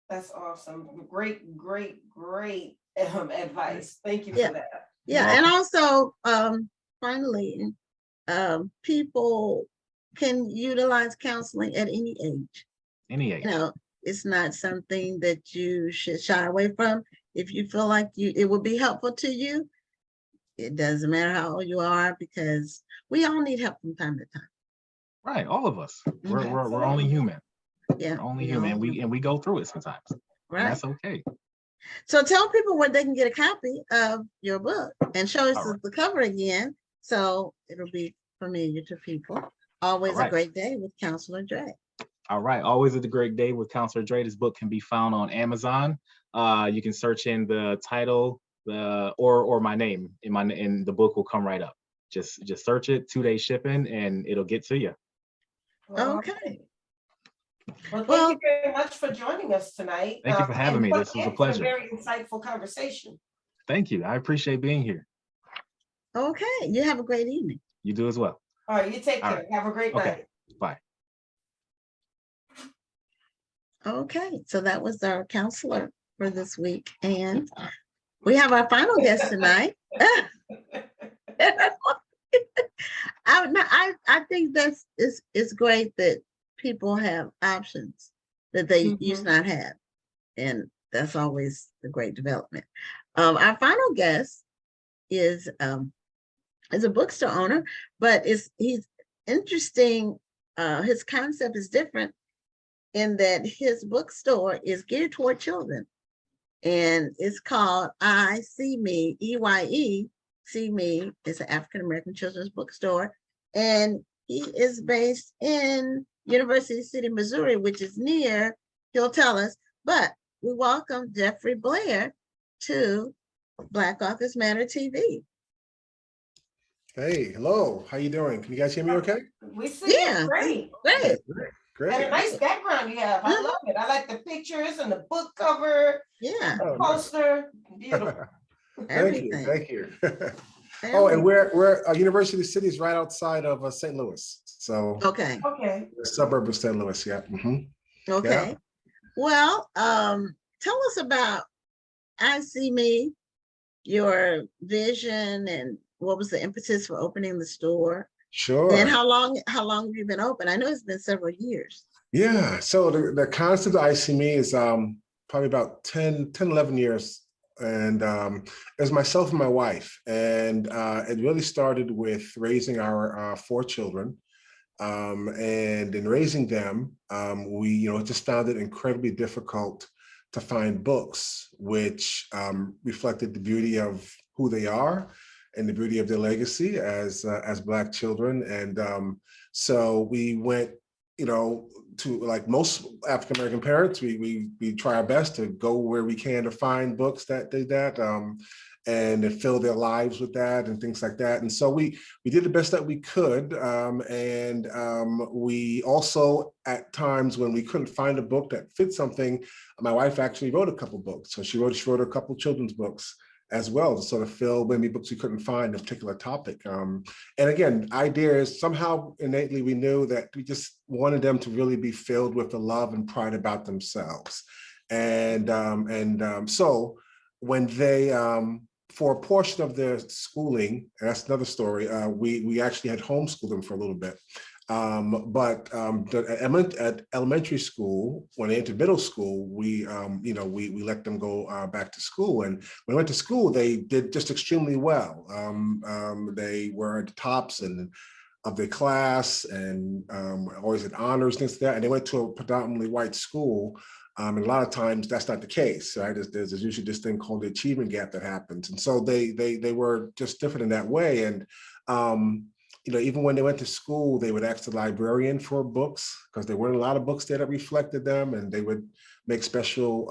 That's awesome. Great advice. Thank you for that. Yeah, and also finally, people can utilize counseling at any age. Any age. It's not something that you should shy away from. If you feel like it will be helpful to you, it doesn't matter how old you are, because we all need help from time to time. Right, all of us. We're only human. Yeah, we're only human. We go through it sometimes. Right, and that's okay. So tell people where they can get a copy of your book, and show us the cover again, so it'll be familiar to people. Always a great day with Counselor Dre. All right, always a great day with Counselor Dre. This book can be found on Amazon. You can search in the title or my name and the book will come right up. Just search it, 2-day shipping, and it'll get to you. Okay. Well, thank you very much for joining us tonight. Thank you for having me. This was a pleasure. Very insightful conversation. Thank you. I appreciate being here. Okay. You have a great evening. You do as well. All right. You take care. Right. Have a great night. Bye. Okay. So that was our counselor for this week. And we have our final guest tonight. I think it's great that people have options that they used to not have, and that's always a great development. Our final guest is a bookstore owner, but he's interesting. His concept is different in that his bookstore is geared toward children, and it's called I See Me, EYE. See Me is an African-American children's bookstore, and he is based in University City, Missouri, which is near, he'll tell us, but we welcome Jeffrey Blair to Black Authors Matter TV. Hey, hello, how you doing? Can you guys hear me okay? We see you great. Great. Great. And a nice background you have. I love it. I like the pictures and the book cover. Yeah. The poster. Beautiful. Thank you. Oh, and we're University City is right outside of St. Louis. So okay. The suburb of St. Louis, yeah. Okay. Yeah. Well, tell us about I See Me, your vision, and what was the impetus for opening the store? Sure. And how long have you been open? I know it's been several years. Yeah. So the concept of I See Me is probably about 10, 11 years. And it was myself and my wife. And it really started with raising our 4 children. And in raising them, we just found it incredibly difficult to find books which reflected the beauty of who they are and the beauty of their legacy as Black children. And so we went, to, like most African-American parents, we try our best to go where we can to find books that did that, and to fill their lives with that and things like that. And so we did the best that we could. And we also, at times when we couldn't find a book that fit something, my wife actually wrote a couple books. So she wrote a couple children's books as well to sort of fill maybe books we couldn't find in a particular topic. And again, ideas, somehow innately we knew that we just wanted them to really be filled with the love and pride about themselves. And so when they, for a portion of their schooling, and that's another story, we actually had homeschooled them for a little bit. But at elementary school, when they entered middle school, we let them go back to school. And when they went to school, they did just extremely well. They were at the tops of their class and always had honors, things like that. And they went to a predominantly white school. And a lot of times that's not the case, right? There's usually this thing called the achievement gap that happens. And so they were just different in that way. And even when they went to school, they would ask the librarian for books because there weren't a lot of books there that reflected them, and they would make special,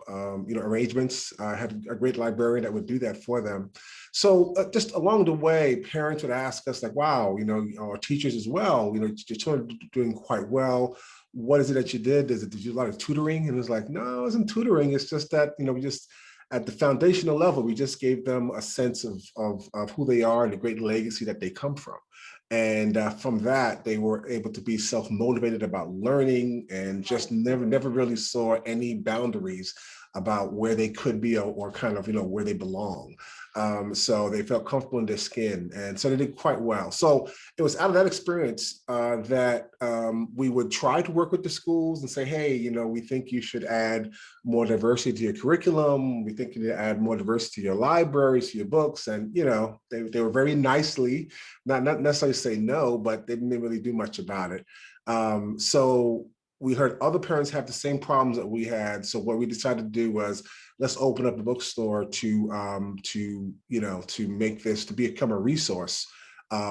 arrangements. I had a great librarian that would do that for them. So just along the way, parents would ask us like, wow, our teachers as well, your children are doing quite well. What is it that you did? Did you do a lot of tutoring? And it was like, no, it wasn't tutoring. It's just that, we just, at the foundational level, we just gave them a sense of who they are and the great legacy that they come from. And from that, they were able to be self-motivated about learning and just never really saw any boundaries about where they could be or kind of, where they belong. So they felt comfortable in their skin. And so they did quite well. So it was out of that experience that we would try to work with the schools and say, hey, we think you should add more diversity to your curriculum. We think you need to add more diversity to your libraries, to your books. And, they were very nicely, not necessarily say no, but they didn't really do much about it. So we heard other parents have the same problems that we had. So what we decided to do was, let's open up the bookstore to become a resource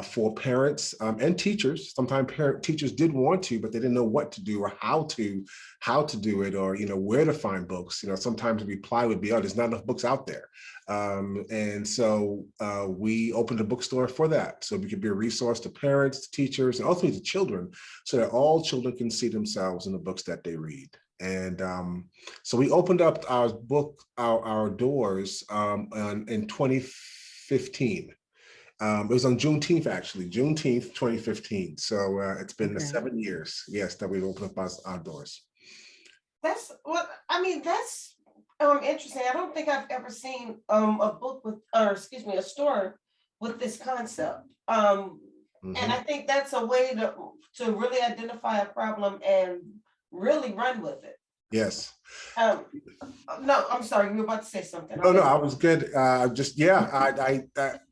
for parents and teachers. Sometimes teachers did want to, but they didn't know what to do or how to do it, or where to find books. Sometimes the reply would be, "Oh, there's not enough books out there," and so we opened a bookstore for that, so we could be a resource to parents, to teachers, and ultimately to children, so that all children can see themselves in the books that they read. And so we opened up our doors in 2015. It was on Juneteenth, actually, Juneteenth, 2015. So it's been 7 years, yes, that we've opened up our doors. That's interesting. I don't think I've ever seen a book with, or excuse me, a store with this concept. And I think that's a way to really identify a problem and really run with it. Yes. No, I'm sorry, you were about to say something. No, I was good. I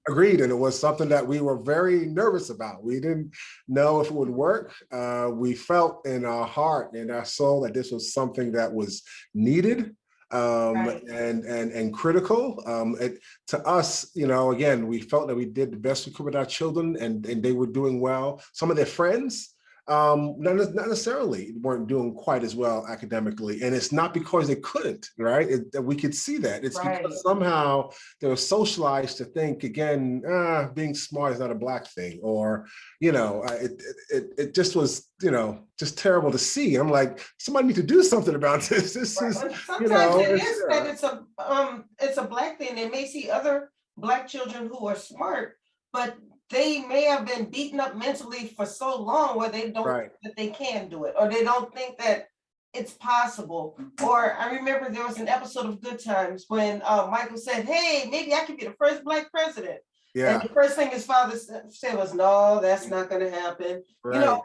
agreed. And it was something that we were very nervous about. We didn't know if it would work. We felt in our heart and our soul that this was something that was needed. Right. and critical. To us, again, we felt that we did the best we could with our children, and they were doing well. Some of their friends, not necessarily weren't doing quite as well academically, and it's not because they couldn't, right? We could see that. It's because somehow they were socialized to think, again, being smart is not a Black thing, or it just was just terrible to see. I'm like, somebody need to do something about this. This is sometimes it's a Black thing. They may see other Black children who are smart, but they may have been beaten up mentally for so long where they don't think that they can do it, or they don't think that it's possible. Or I remember there was an episode of Good Times when Michael said, "Hey, maybe I could be the first Black president." Yeah. And the first thing his father said was, "No, that's not going to happen." Right.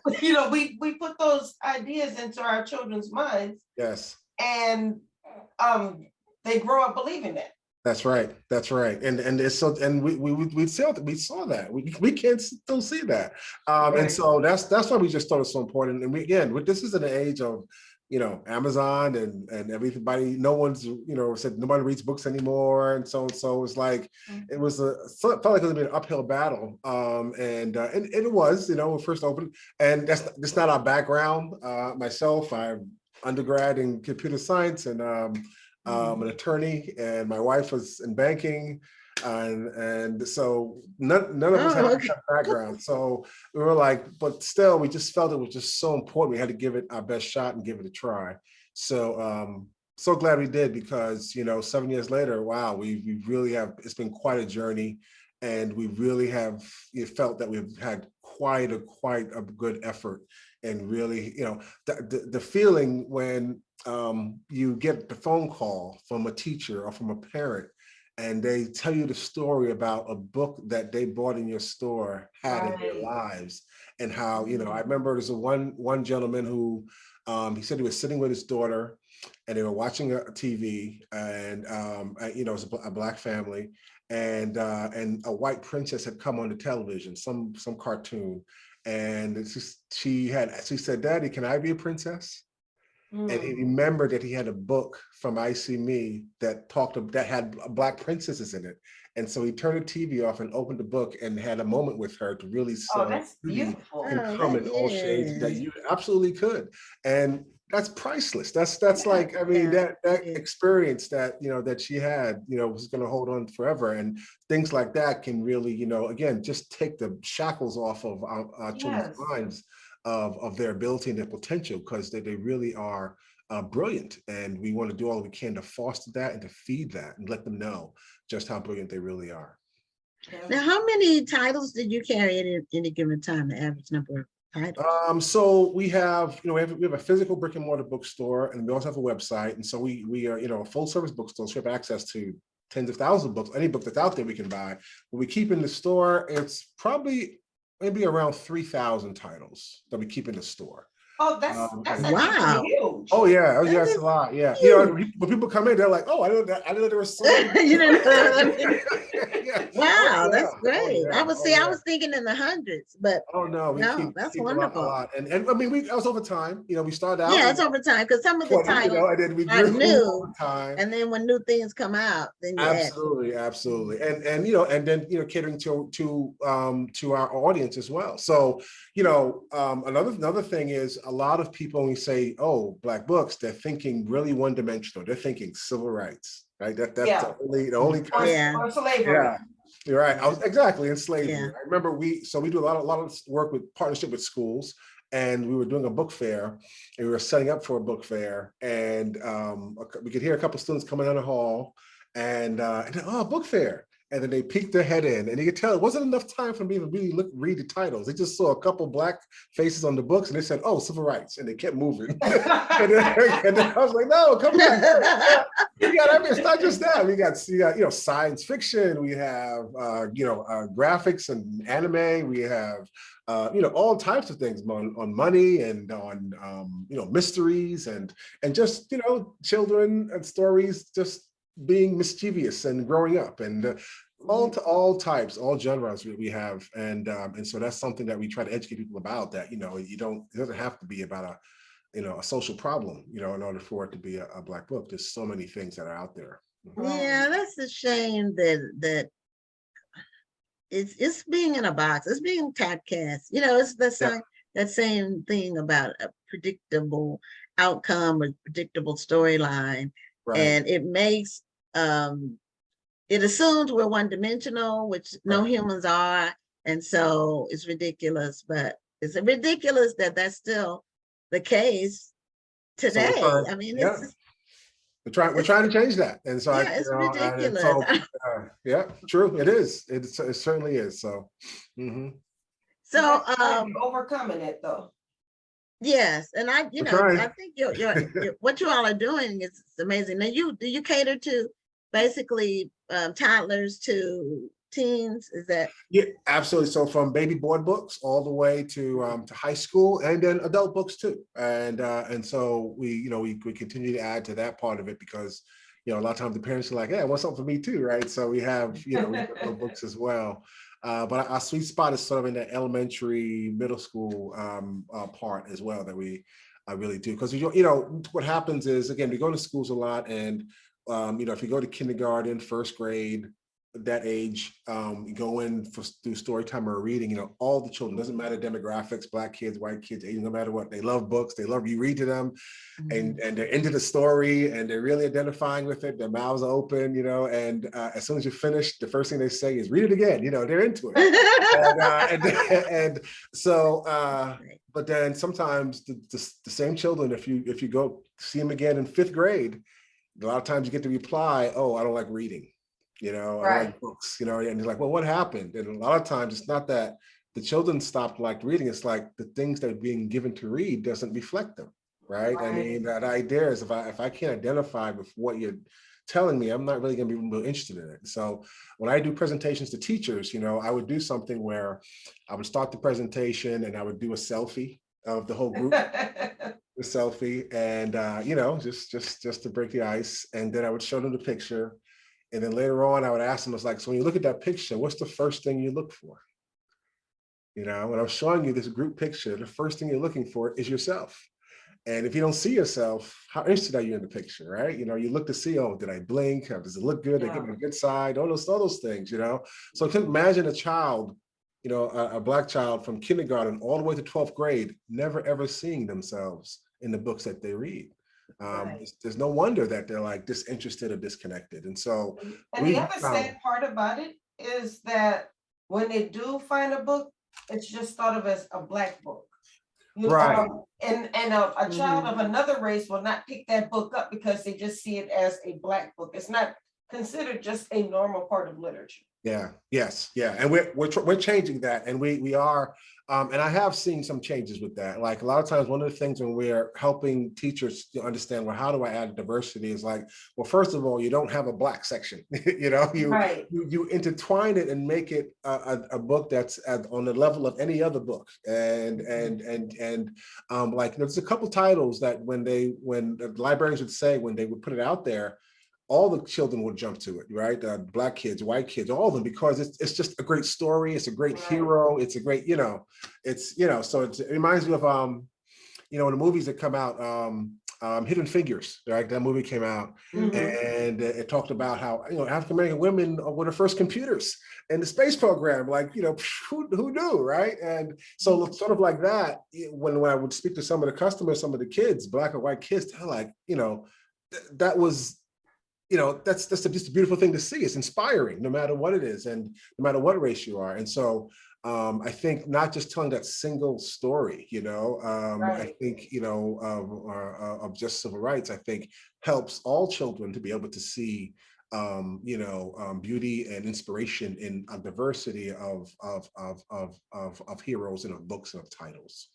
We put those ideas into our children's minds. Yes. And they grow up believing that. That's right. And it's so, and we saw that we can't still see that, and so that's why we just thought it's so important. And this is an age of Amazon and everybody. No one's said nobody reads books anymore, and so it's like it felt like it was an uphill battle, and it was when we first opened, and that's not our background. Myself, I'm undergrad in computer science, and an attorney, and my wife was in banking, and so none of us had that background. So we were like, but still, we just felt it was just so important. We had to give it our best shot and give it a try. So so glad we did, because 7 years later, wow, we really have. It's been quite a journey, and we really have felt that we've had quite a good effort. And really, the feeling when you get the phone call from a teacher or from a parent, and they tell you the story about a book that they bought in your store had in their lives, and how I remember there's one gentleman who he said he was sitting with his daughter, and they were watching a TV, and it was a Black family, and a white princess had come on the television, some cartoon. And she said, "Daddy, can I be a princess?" And he remembered that he had a book from ICME that had Black princesses in it. And so he turned the TV off and opened the book and had a moment with her to really that's beautiful. Can come in all shades that you absolutely could. And that's priceless. That's like, that experience that, that she had, was going to hold on forever. And things like that can really, again, just take the shackles off of our children's minds of their ability and their potential, because they really are brilliant. And we want to do all we can to foster that and to feed that and let them know just how brilliant they really are. Now, how many titles did you carry at any given time, the average number of titles? So we have a physical brick and mortar bookstore, and we also have a website. And so we are, a full service bookstore. So we have access to tens of thousands of books. Any book that's out there we can buy. What we keep in the store, it's probably maybe around 3,000 titles that we keep in the store. Oh, that's wow. change. Oh yeah, oh That yes, is a lot. Yeah, huge. when people come in, they're like, "Oh, I didn't know there was so many." You didn't know. Yeah. Oh Wow, yeah. that's Oh great. yeah. Oh I yeah. was thinking in the hundreds, but Oh no, no, we that's keep a wonderful. lot, and I mean, that was over time. We started out Yeah, with it's over time because some of the 20, titles and then we are grew new, over time. and then when new things come out, then you add. Absolutely, absolutely, and and then catering to our audience as well. So another thing is a lot of people when we say, oh, Black books, they're thinking really one dimensional. They're thinking civil rights, right? That's the only Yeah. Or slavery. yeah. You're right. I was exactly in slavery. Yeah. I remember we do a lot of work with partnership with schools, and we were doing a book fair, and we were setting up for a book fair, and we could hear a couple students coming down the hall, and oh, book fair. And then they peeked their head in, and you could tell it wasn't enough time for me to really read the titles. They just saw a couple Black faces on the books, and they said, "Oh, civil rights," and they kept moving. and then I was like, "No, come back! We got, I mean, it's not just that. We got science fiction. We have graphics and anime. We have all types of things on money and on mysteries and just children and stories just being mischievous and growing up and all types, all genres we have, and so that's something that we try to educate people about, that it doesn't have to be about a social problem in order for it to be a Black book. There's so many things that are out there. Yeah, that's a shame that it's being in a box. It's being typecast. It's that same thing about a predictable outcome or predictable storyline. Right. And it makes it assumes we're one-dimensional, which no humans are, and so it's ridiculous. But it's ridiculous that that's still the case today. So I mean, yeah. it's We're trying to change that, and so it's ridiculous. Yeah, true. It is. It certainly is. So, So overcoming it though. Yes, and I think your what you all are doing is amazing. Now, do you cater to basically toddlers to teens? Is that? Yeah, absolutely. So from baby board books all the way to high school, and then adult books too. And so we continue to add to that part of it, because a lot of times the parents are like, "Hey, I want something for me too," right? So we have we have adult books as well. But our sweet spot is sort of in the elementary, middle school part as well, that we really do. Because what happens is, again, we go to schools a lot, and if you go to kindergarten, first grade, that age, you go in through story time or reading, all the children, doesn't matter demographics, Black kids, white kids, Asian, no matter what, they love books, they love you read to them, and they're into the story, and they're really identifying with it, their mouths are open, and as soon as you finish, the first thing they say is, read it again, they're into it. and so, but then sometimes the same children, if you go see them again in 5th grade, a lot of times you get the reply, "Oh, I don't like reading. I don't like books," and you're like, "Well, what happened?" And a lot of times it's not that the children stopped reading, it's like the things that are being given to read doesn't reflect them, right? I mean, that idea is if I can't identify with what you're telling me, I'm not really going to be really interested in it. So when I do presentations to teachers, I would do something where I would start the presentation and I would do a selfie of the whole group. The selfie, and just to break the ice, and then I would show them the picture. And then later on, I would ask them, so when you look at that picture, what's the first thing you look for? When I'm showing you this group picture, the first thing you're looking for is yourself. And if you don't see yourself, how interested are you in the picture, right? You look to see, oh, did I blink? Does it look good? Did I get my good side? All those things, So imagine a child, a Black child from kindergarten all the way to 12th grade, never ever seeing themselves in the books that they read. There's no wonder that they're disinterested or disconnected. And so, and the other sad part about it is that when they do find a book, it's just thought of as a Black book. Right. And a child of another race will not pick that book up because they just see it as a Black book. It's not considered just a normal part of literature. Yeah, yes, yeah, and we're changing that, and we are, and I have seen some changes with that. Like a lot of times, one of the things when we're helping teachers to understand, well, how do I add diversity? Is like, well, first of all, you don't have a Black section. You know, Right. you intertwine it and make it a book that's on the level of any other book, and like there's a couple titles that when the librarians would say when they would put it out there, all the children would jump to it, right? Black kids, white kids, all of them, because it's just a great story. It's a great hero. It's a great, so it reminds me of, when the movies that come out, Hidden Figures, right? That movie came out, and it talked about how, African-American women were the first computers in the space program. Like, who knew, right? And so sort of like that, when I would speak to some of the customers, some of the kids, Black or white kids, they're like, that was, that's just a beautiful thing to see. It's inspiring, no matter what it is, and no matter what race you are. And so I think not just telling that single story, I think, of just civil rights, I think helps all children to be able to see, beauty and inspiration in a diversity of heroes and of books and of titles.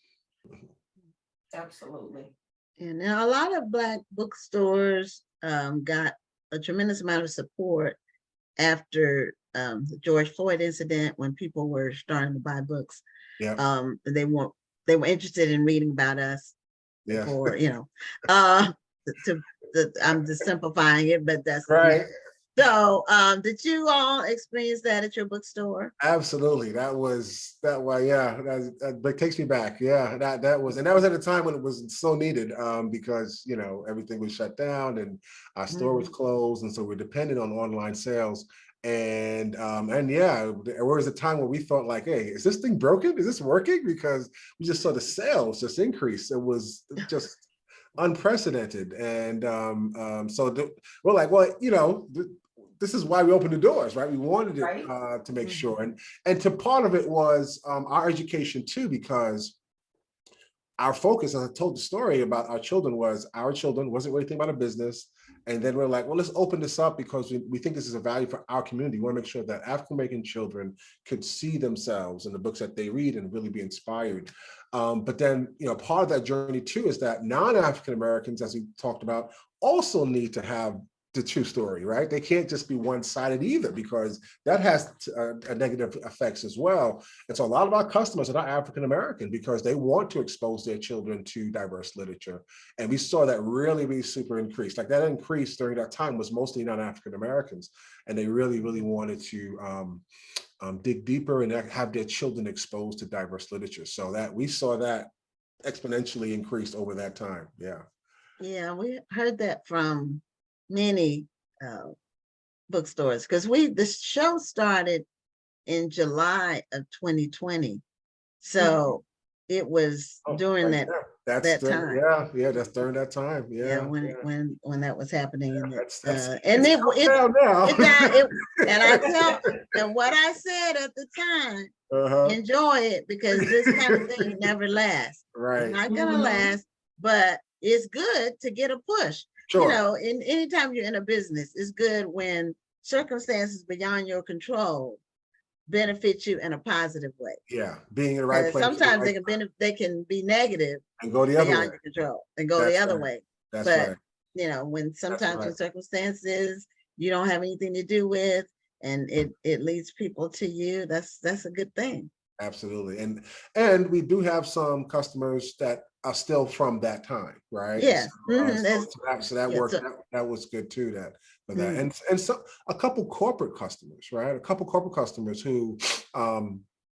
Absolutely. And now a lot of Black bookstores got a tremendous amount of support after the George Floyd incident, when people were starting to buy books. Yeah. They were interested in reading about us. Yeah. Or I'm just simplifying it, but that's right. So did you all experience that at your bookstore? Absolutely. That was that takes me back. Yeah, that was at a time when it was so needed, because everything was shut down and our store was closed, and so we're dependent on online sales. And yeah, there was a time where we thought like, hey, is this thing broken? Is this working? Because we just saw the sales just increase. It was just unprecedented. And so we're like, well, this is why we opened the doors, right? We wanted it to make sure. And to part of it was our education too, because our focus, as I told the story about our children, wasn't really thinking about a business. And then we're like, well, let's open this up because we think this is a value for our community. We want to make sure that African-American children could see themselves in the books that they read and really be inspired. But then, part of that journey too is that non-African Americans, as we talked about, also need to have the true story, right? They can't just be one-sided either, because that has a negative effects as well. And so a lot of our customers are not African American because they want to expose their children to diverse literature. And we saw that really super increase. Like that increase during that time was mostly non-African Americans. And they really wanted to dig deeper and have their children exposed to diverse literature. So that we saw that exponentially increase over that time. Yeah. Yeah, we heard that from many bookstores, because the show started in July of 2020. So it was during that time. Yeah, that's during that time. Yeah, when that was happening. Yeah, and what I said at the time, enjoy it, because this kind of thing never lasts. Right. It's not gonna last, but it's good to get a push. Sure. Anytime you're in a business, it's good when circumstances beyond your control benefit you in a positive way. Yeah, being in the right place. Sometimes they can be negative and go the other way. Beyond your control and go the other way. That's right. When sometimes the circumstances you don't have anything to do with, and it leads people to you, that's a good thing. Absolutely. And we do have some customers that are still from that time, right? Yeah. So that worked. That was good too. For that. And so a couple corporate customers, right? A couple corporate customers who,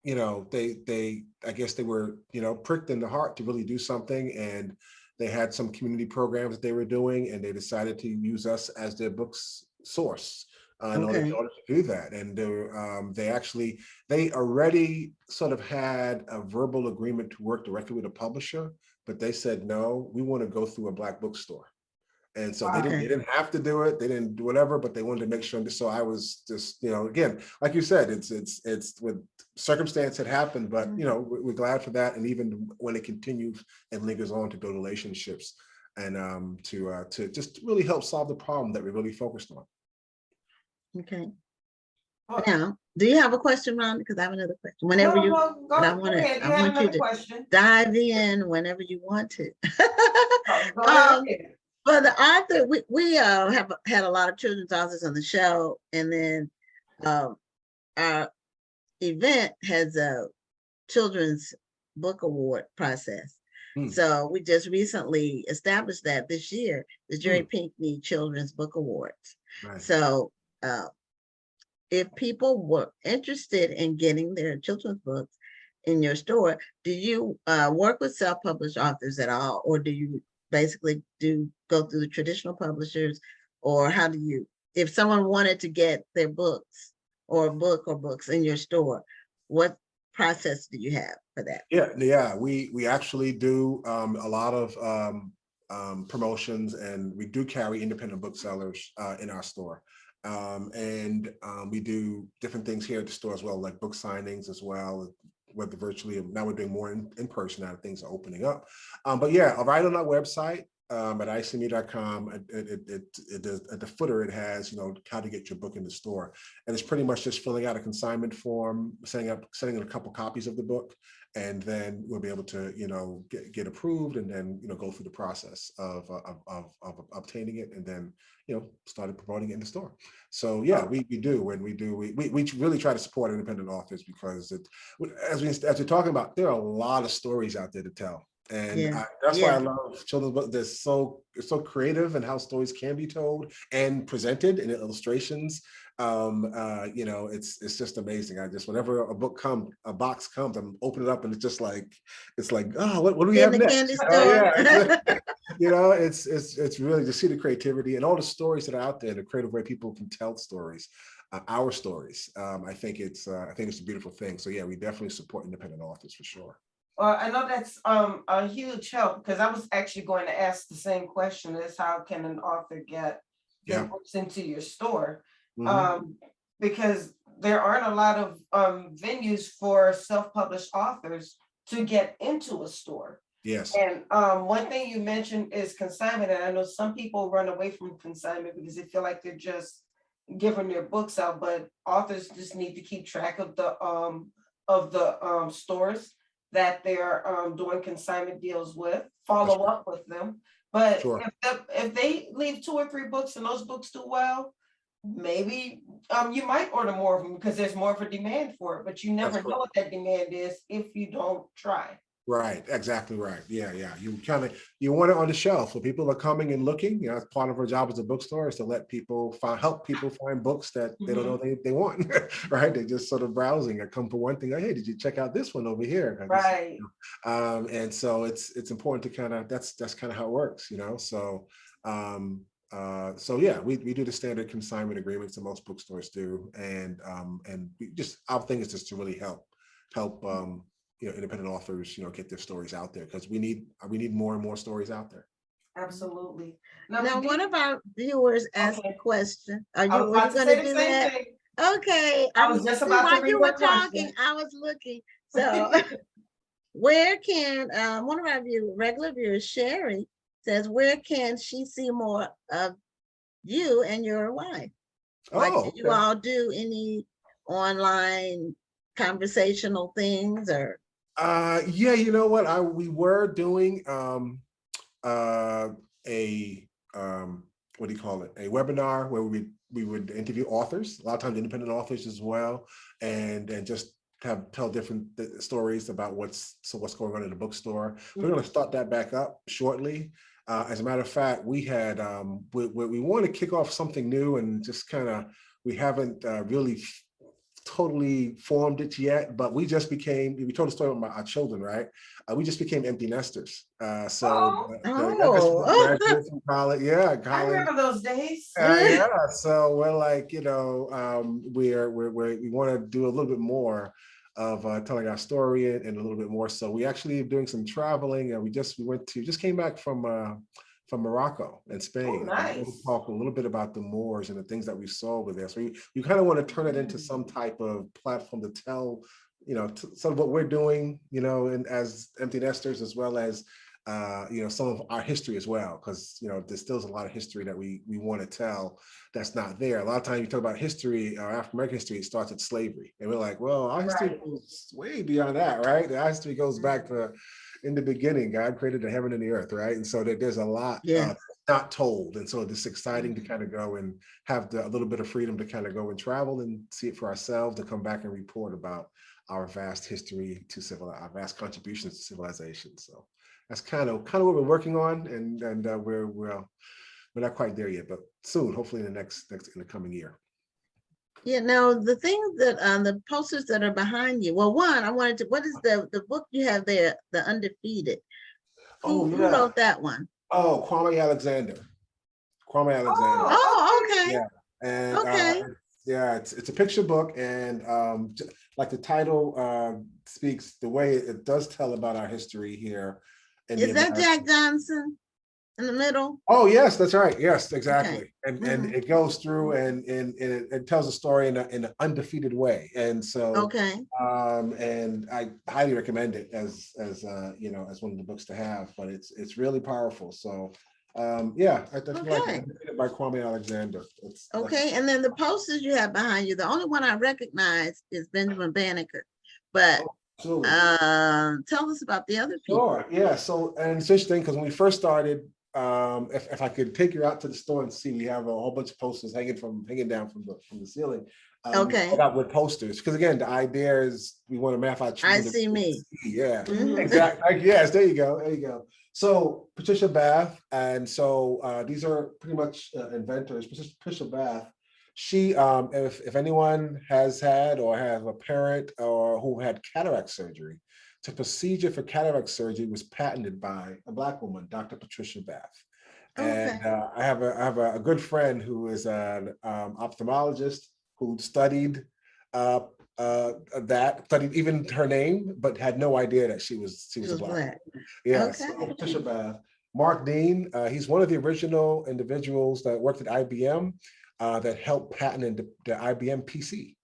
they I guess they were, pricked in the heart to really do something, and they had some community programs that they were doing, and they decided to use us as their books source. In order to do that. And they already sort of had a verbal agreement to work directly with a publisher, but they said, no, we want to go through a Black bookstore. And so they didn't have to do it. They didn't do whatever, but they wanted to make sure. So I was just, again, like you said, it's with circumstance had happened, but we're glad for that. And even when it continues and lingers on to build relationships and to just really help solve the problem that we're really focused on. Okay. Now, do you have a question, Rhonda? Because I have another question. Whenever No, you, go but I ahead. You want have you another to question? dive in whenever you want to. Go ahead. For the author, we have had a lot of children's authors on the show, and then our event has a children's book award process. So we just recently established that this year, the Jerry Pinkney Children's Book Awards. Right. So if people were interested in getting their children's books in your store, do you work with self-published authors at all, or do you basically go through the traditional publishers, or how do you, if someone wanted to get their books or a book or books in your store, what process do you have for that? Yeah, we actually do a lot of promotions, and we do carry independent booksellers in our store. We do different things here at the store as well, like book signings as well, whether virtually. Now we're doing more in person now that things are opening up. But yeah, right on our website at icme.com, at the footer, it has, you know, how to get your book in the store. And it's pretty much just filling out a consignment form, sending in a couple copies of the book, and then we'll be able to, you know, get approved, and then, you know, go through the process of obtaining it, and then, you know, started promoting it in the store. So yeah, we really try to support independent authors, because as we're talking about, there are a lot of stories out there to tell. And that's why I love children's books. It's so creative in how stories can be told and presented in illustrations. You know, it's just amazing. Whenever a box comes, I'm opening it up, and it's like, oh, what do we have next? You know, it's really to see the creativity and all the stories that are out there, the creative way people can tell stories, our stories. I think it's a beautiful thing. So yeah, we definitely support independent authors for sure. I know that's a huge help, because I was actually going to ask the same question: is how can an author get their books into your store? Because there aren't a lot of venues for self-published authors to get into a store. Yes. And one thing you mentioned is consignment, and I know some people run away from consignment because they feel like they're just giving their books out, but authors just need to keep track of the stores that they're doing consignment deals with, follow up with them. But if they leave 2 or 3 books and those books do well, maybe you might order more of them, because there's more of a demand for it, but you never know what that demand is if you don't try. Right, exactly right. Yeah. You want it on the shelf. When people are coming and looking, you know, part of our job as a bookstore is to help people find books that they don't know they want. Right? They're just sort of browsing. I come for one thing. Hey, did you check out this one over here? Right. And so it's important to kind of, that's kind of how it works, you know. So so yeah, we do the standard consignment agreements that most bookstores do, and our thing is just to really help you know, independent authors, you know, get their stories out there, because we need more and more stories out there. Absolutely. Now one of our viewers asked a question. Were you going to do that? Thing. Okay. I was just about to read you were talking, question. I was looking. So where can one of our regular viewers, Sherry, says, where can she see more of you and your wife? Do you all do any online conversational things, or? Yeah, you know what? We were doing what do you call it? A webinar where we would interview authors, a lot of times independent authors as well, and just tell different stories about what's going on in the bookstore. We're going to start that back up shortly. As a matter of fact, we had we want to kick off something new, and just kind of, we haven't really totally formed it yet, but we just became, we told the story about our children, right? We just became empty nesters. The graduates from college, college. I remember those days. Yeah, so we're like, you know, we want to do a little bit more of telling our story, and a little bit more. So we actually are doing some traveling, and we just came back from Morocco and Spain. Oh, nice. We'll talk a little bit about the Moors and the things that we saw over there. So you kind of want to turn it into some type of platform to tell, you know, some of what we're doing, you know, and as empty nesters, as well as some of our history as well, because there's still a lot of history that we want to tell that's not there. A lot of times you talk about history or African American history, it starts at slavery, and we're like, well, our history goes way beyond that, right? Our history goes back to in the beginning, God created the heaven and the earth, right? And so there's a lot not told, and so it's exciting to kind of go and have a little bit of freedom to kind of go and travel and see it for ourselves, to come back and report about our vast history to our vast contributions to civilization. So that's kind of what we're working on, and we're not quite there yet, but soon, hopefully in the coming year. Yeah, now the things that the posters that are behind you. Well, one, I wanted to. What is the book you have there? The Undefeated. Who wrote that one? Oh, Kwame Alexander. Oh, okay. Yeah, and it's a picture book, and like the title speaks, the way it does tell about our history here. Is that Jack Johnson in the middle? Oh, yes, that's right. Yes, exactly. Okay. And it goes through and it tells a story in an undefeated way. And so and I highly recommend it as one of the books to have, but it's really powerful. So that's by Kwame Alexander. And then the posters you have behind you, the only one I recognize is Benjamin Banneker, but tell us about the other people. Sure. Yeah. So, and it's interesting because when we first started, if I could take you out to the store and see, we have a whole bunch of posters hanging down from the ceiling. Out with posters, because again, the idea is we want to map out. I see me. Yeah. Exactly. Yes. There you go. So Patricia Bath, and so these are pretty much inventors. Patricia Bath. She, if anyone has had or have a parent or who had cataract surgery, the procedure for cataract surgery was patented by a Black woman, Dr. Patricia Bath. And I have a good friend who is an ophthalmologist who studied studied even her name, but had no idea that she was a Black. Yeah, so Patricia Bath. Mark Dean, he's one of the original individuals that worked at IBM. That helped patent the IBM PC.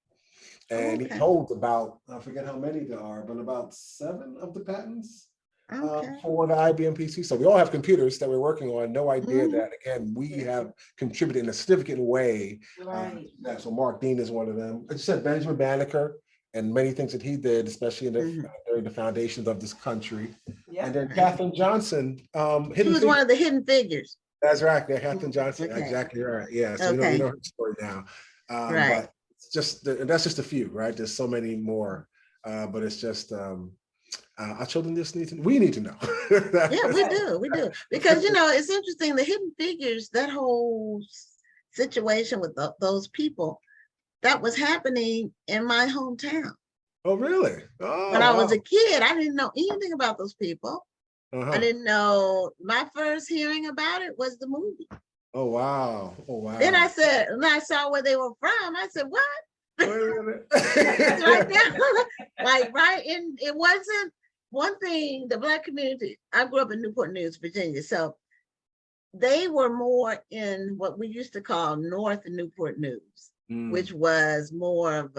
And he holds about, I forget how many there are, but about 7 of the patents for the IBM PC. So we all have computers that we're working on. No idea that, again, we have contributed in a significant way. So Mark Dean is one of them. I just said Benjamin Banneker and many things that he did, especially during the foundations of this country. And then Katherine Johnson. She was one of the hidden figures. That's right, Katherine Johnson. Exactly right. Yeah, so we know her story now. But it's that's just a few, right? There's so many more, but it's just our children just we need to know. we do, because it's interesting. The hidden figures, that whole situation with those people, that was happening in my hometown. Oh, really? Oh, when I was a kid, I didn't know anything about those people. I didn't know. My first hearing about it was the movie. Oh, wow. Then I said, when I saw where they were from, I said, what? Right now, it wasn't one thing. The Black community, I grew up in Newport News, Virginia. So they were more in what we used to call North Newport News, which was more of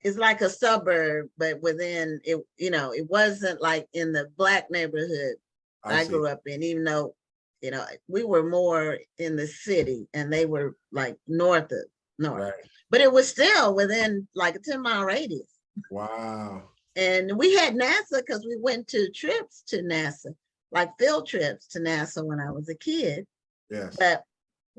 it's like a suburb, but within it, it wasn't like in the Black neighborhood I grew up in, even though, we were more in the city and they were like north. Right. But it was still within like a 10-mile radius. Wow. And we had NASA because we went to trips to NASA, like field trips to NASA when I was a kid. Yes. But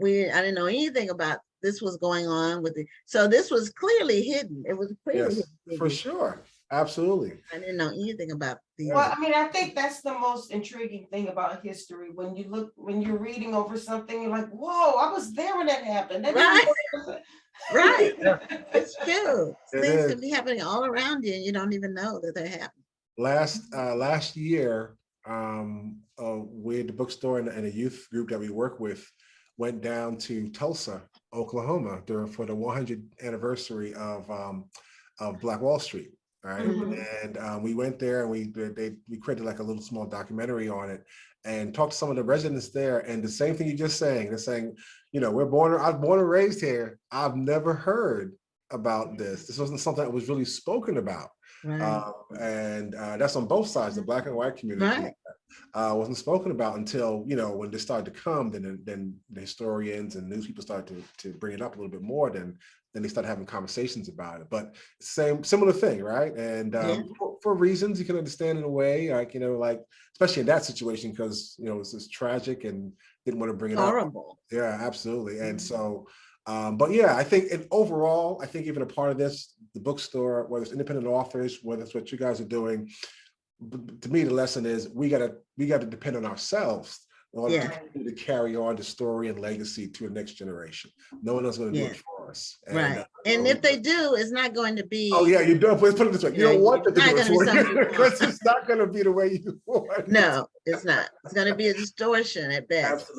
I didn't know anything about this was going on with it. So this was clearly hidden. It was clearly hidden. For sure. Absolutely. I didn't know anything about these. Well, I think that's the most intriguing thing about history. When you're reading over something, you're like, whoa, I was there when that happened. Right. It's true. Things can be happening all around you and you don't even know that they're happening. Last year, we at the bookstore and a youth group that we work with went down to Tulsa, Oklahoma, for the 100th anniversary of Black Wall Street. Right. And we went there and we created like a little small documentary on it and talked to some of the residents there. And the same thing you just saying, they're saying, I was born and raised here. I've never heard about this. This wasn't something that was really spoken about. Right. And that's on both sides, the Black and white community. Right. Wasn't spoken about until, when this started to come, then the historians and news people started to bring it up a little bit more, then they started having conversations about it. But similar thing, right? And for reasons you can understand in a way, like especially in that situation, because it's just tragic and didn't want to bring it Horrible. up. Yeah, absolutely. And so but yeah, I think overall, I think even a part of this, the bookstore, whether it's independent authors, whether it's what you guys are doing, to me, the lesson is we gotta depend on ourselves in order to continue to carry on the story and legacy to the next generation. No one else is going to do it for us. And if they do, it's not going to be. Oh yeah, you don't. Let's put it this way: you don't want them to do it for you because it's not going to be the way you want. No, it's not. It's going to be a distortion at best.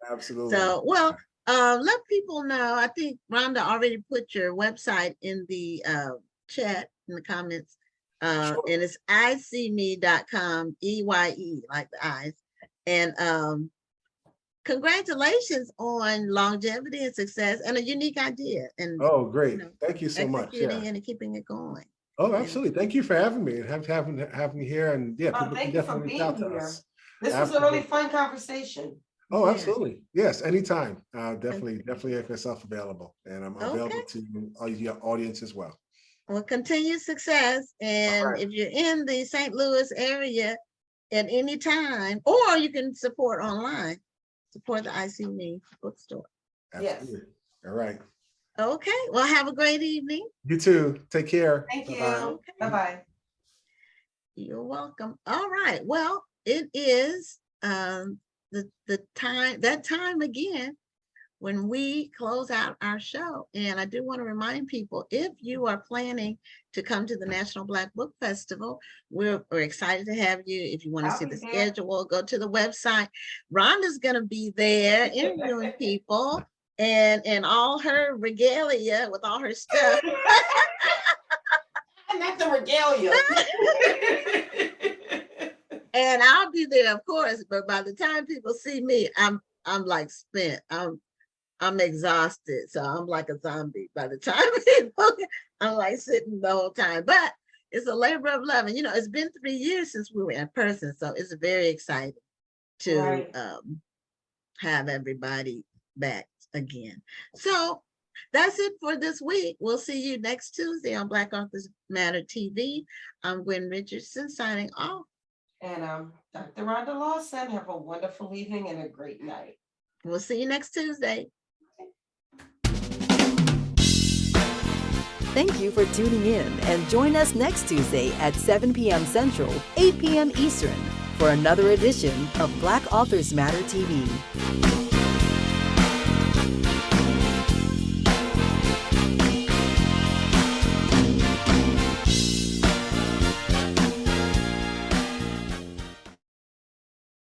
Absolutely. So, well, let people know. I think Rhonda already put your website in the chat in the comments. And it's icme.com, EYE, like the eyes. And congratulations on longevity and success and a unique idea. And great. Thank you so much. And keeping it going. Oh, absolutely. Thank you for having me and having me here. And people thank you for being here. This was a really fun conversation. Oh, absolutely. Yes, anytime. Definitely make myself available. And I'm available to all your audience as well. Well, continued success. And if you're in the St. Louis area at any time, or you can support online, support the ICME bookstore. Absolutely. Yes. All right. Okay. Well, have a great evening. You too. Take care. Thank you. Okay. Bye-bye. You're welcome. All right. Well, it is that time again when we close out our show. And I do want to remind people, if you are planning to come to the National Black Book Festival, we're excited to have you. If you want to see the schedule, go to the website. Rhonda's going to be there interviewing people and all her regalia with all her stuff. Not the regalia. And I'll be there, of course, but by the time people see me, I'm like spent. I'm exhausted. So I'm like a zombie by the time I'm like sitting the whole time. But it's a labor of love. And it's been 3 years since we were in person. So it's very exciting to have everybody back again. So that's it for this week. We'll see you next Tuesday on Black Authors Matter TV. I'm Gwen Richardson signing off. And Dr. Rhonda Lawson. Have a wonderful evening and a great night. We'll see you next Tuesday. Thank you for tuning in and join us next Tuesday at 7 p.m. Central, 8 p.m. Eastern for another edition of Black Authors Matter TV.